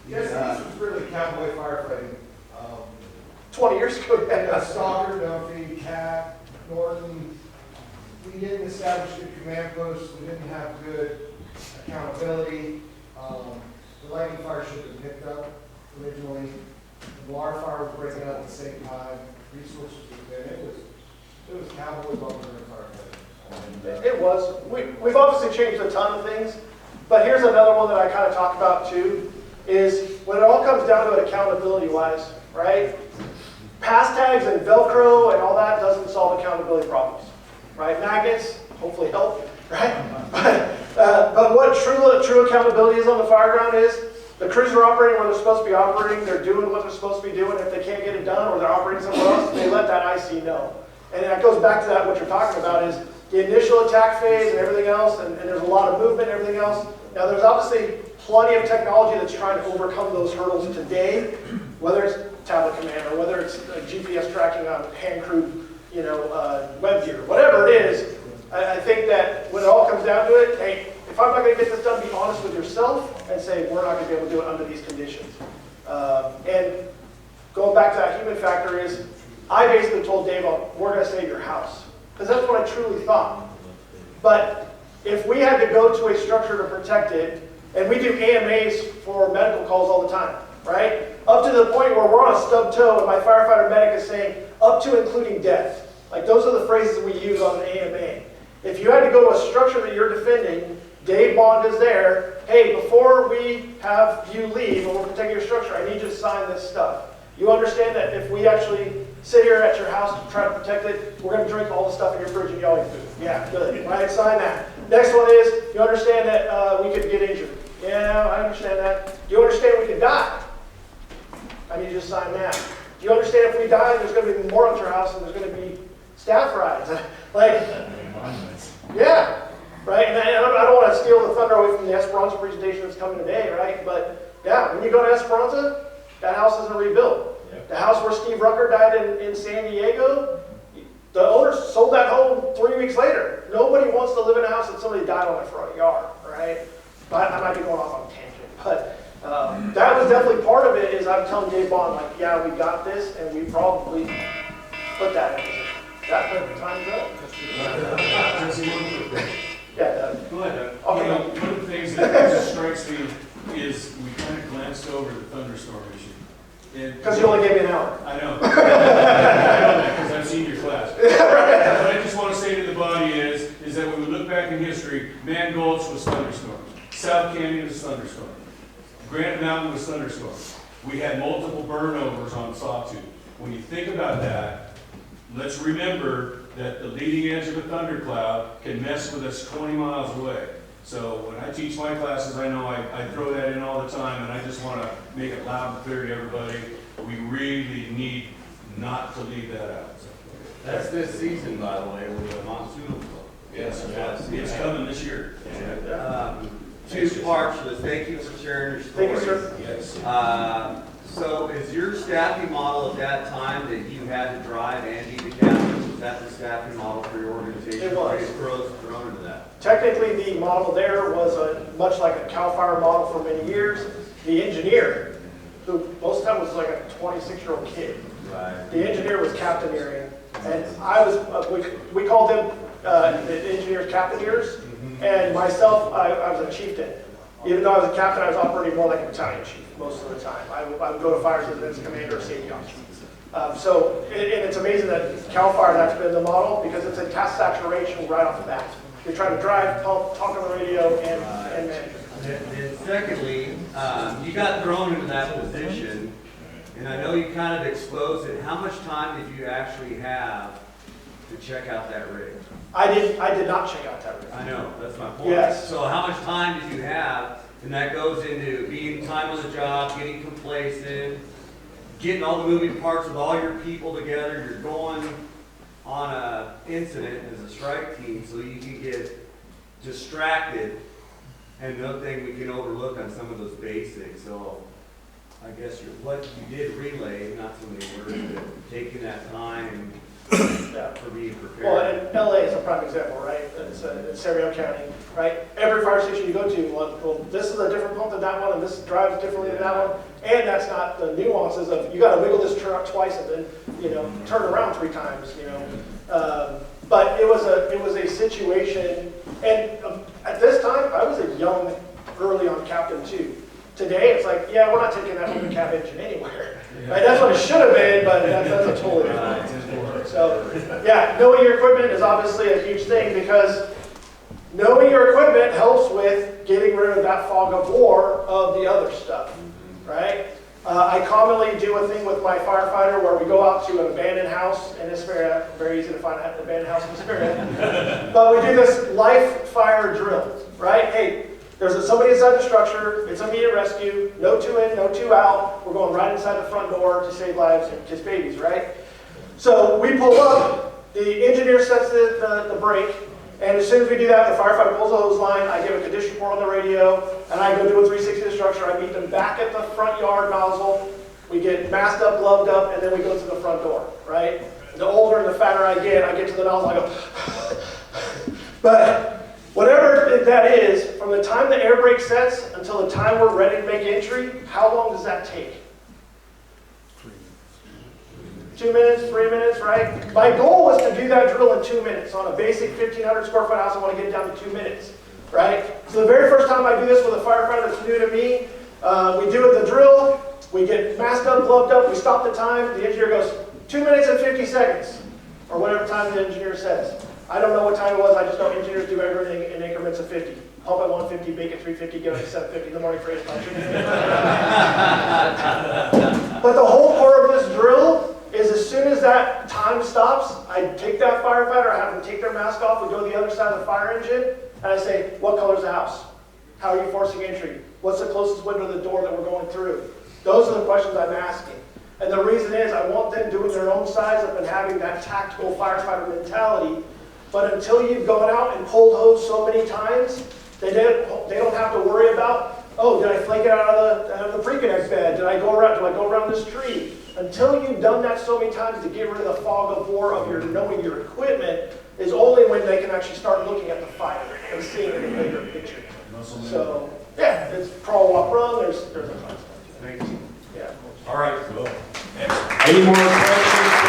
Yes, this was really cowboy firefighting. 20 years ago. Stalker, Duffy, Cat, Norton. We didn't establish good command posts. We didn't have good accountability. The lightning fire should have been picked up originally. The water fire was breaking out at the same time. Resources were there. It was cowboy bumpers and firefighting. It was. We've obviously changed a ton of things, but here's another one that I kind of talk about too, is when it all comes down to it accountability-wise, right? Pass tags and Velcro and all that doesn't solve accountability problems, right? Magnets hopefully help, right? But what true accountability is on the fire ground is the crews are operating where they're supposed to be operating, they're doing what they're supposed to be doing. If they can't get it done or they're operating somewhere else, they let that IC know. And that goes back to that, what you're talking about is the initial attack phase and everything else, and there's a lot of movement and everything else. Now there's obviously plenty of technology that's trying to overcome those hurdles today, whether it's tablet command or whether it's GPS tracking on hand crew, web gear, whatever it is. I think that when it all comes down to it, hey, if I'm not going to get this done, be honest with yourself and say we're not going to be able to do it under these conditions. And going back to that human factor is, I basically told Dave, we're going to save your house. Because that's what I truly thought. But if we had to go to a structure to protect it, and we do AMAs for medical calls all the time, right? Up to the point where we're on a stub toe and my firefighter medic is saying, up to including death. Like those are the phrases we use on an AMA. If you had to go to a structure that you're defending, Dave Bond is there. Hey, before we have you leave and we're protecting your structure, I need you to sign this stuff. You understand that if we actually sit here at your house to try to protect it, we're going to drink all the stuff in your fridge and y'all eat food. Yeah, good. Right, sign that. Next one is, you understand that we could get injured. Yeah, I understand that. Do you understand we could die? I need you to sign that. Do you understand if we die, there's going to be more at your house and there's going to be staff rides? Yeah, right? And I don't want to steal the thunder away from the Esperanza presentation that's coming today, right? But yeah, when you go to Esperanza, that house isn't rebuilt. Yep. The house where Steve Rucker died in San Diego, the owners sold that home 3 weeks later. Nobody wants to live in a house that somebody died on their front yard, right? But I might be going off on a tangent, but that was definitely part of it. Is I'm telling Dave Bond, like, yeah, we got this, and we probably put that in position. That time's up. Yeah, Doug. Go ahead, Doug. Okay. One of the things that just strikes me is we kind of glanced over the thunderstorm issue. Because you only gave me an hour. I know. I know that because I've seen your class. What I just want to say to the body is that when we look back in history, Man Gulch was thunderstorms. South Canyon was thunderstorm. Granite Mountain was thunderstorm. We had multiple burnovers on Sawtooth. When you think about that, let's remember that the leading edge of a thundercloud can mess with us 20 miles away. So when I teach my classes, I know I throw that in all the time, and I just want to make it loud and clear to everybody. We really need not to leave that out. That's this season, by the way, with the monsoon. Yes, it's coming this year. Two parts to this. Thank you for sharing your story. Thank you, sir. Yes. So is your staffing model at that time that you had to drive and be the captain? Was that the staffing model for your organization? It was. Thrown into that. Technically, the model there was much like a CAL FIRE model for many years. The engineer, who most of the time was like a 26-year-old kid, Right. the engineer was captaineering, and I was, we called them the engineers captaineers, and myself, I was a chieftain. Even though I was a captain, I was operating more like a battalion chief most of the time. I would go to fires as a commander or safety officer. And it's amazing that CAL FIRE, that's been the model, because it's a task saturation right off the bat. You're trying to drive, talk on the radio, and manage. And secondly, you got thrown into that position, and I know you kind of exposed it. How much time did you actually have to check out that rig? I did not check out that rig. I know, that's my point. Yes. So how much time did you have? And that goes into being time on the job, getting complacent, getting all the moving parts with all your people together. You're going on a incident as a strike team so you can get distracted. And another thing we can overlook on some of those basics. So I guess what you did relay, not so many words, but taking that time Yeah. for being prepared. Well, and LA is a prime example, right? It's Sarasota County, right? Every fire station you go to, well, this is a different pump than that one, and this drives differently than that one. And that's not the nuances of, you gotta wiggle this truck twice and then, turn around 3 times, But it was a situation, and at this time, I was a young, early on captain too. Today, it's like, yeah, we're not taking that from the cab engine anywhere. Right? That's what it should have been, but that's a totally different thing. So, yeah, knowing your equipment is obviously a huge thing, because knowing your equipment helps with getting rid of that fog of war of the other stuff, right? I commonly do a thing with my firefighter where we go out to an abandoned house in Hesperia. Very easy to find an abandoned house in Hesperia. But we do this life fire drill, right? Hey, there's somebody inside the structure. It's immediate rescue. No 2 in, no 2 out. We're going right inside the front door to save lives and kiss babies, right? So we pull up. The engineer sets the brake. And as soon as we do that, the firefighter pulls a hose line. I give a condition report on the radio, and I go do a 360 to the structure. I meet them back at the front yard nozzle. We get masked up, gloved up, and then we go to the front door, right? The older and the fatter I get to the nozzle, I go, but whatever that is, from the time the air brake sets until the time we're ready to make entry, how long does that take? 2 minutes, 3 minutes, right? My goal was to do that drill in 2 minutes. On a basic 1,500 square foot house, I want to get it down to 2 minutes, right? So the very first time I do this with a firefighter that's new to me, we do the drill, we get masked up, gloved up, we stop the time, the engineer goes, 2 minutes and 50 seconds, or whatever time the engineer says. I don't know what time it was, I just know engineers do everything in increments of 50. Pump at 150, bake at 350, get it at 750 in the morning for 8 o'clock. But the whole core of this drill is as soon as that time stops, I take that firefighter, I have them take their mask off, we go to the other side of the fire engine, and I say, what color is the house? How are you forcing entry? What's the closest window to the door that we're going through? Those are the questions I'm asking. And the reason is I want them doing their own size up and having that tactical firefighter mentality. But until you've gone out and pulled hose so many times, they don't have to worry about, oh, did I flake it out of the pre-connect bed? Do I go around this tree? Until you've done that so many times to get rid of the fog of war of your knowing your equipment is only when they can actually start looking at the fire and seeing it in a bigger picture. So, yeah, it's crawl, walk, run. There's a ton of stuff. Thank you. Yeah. All right. Any more questions?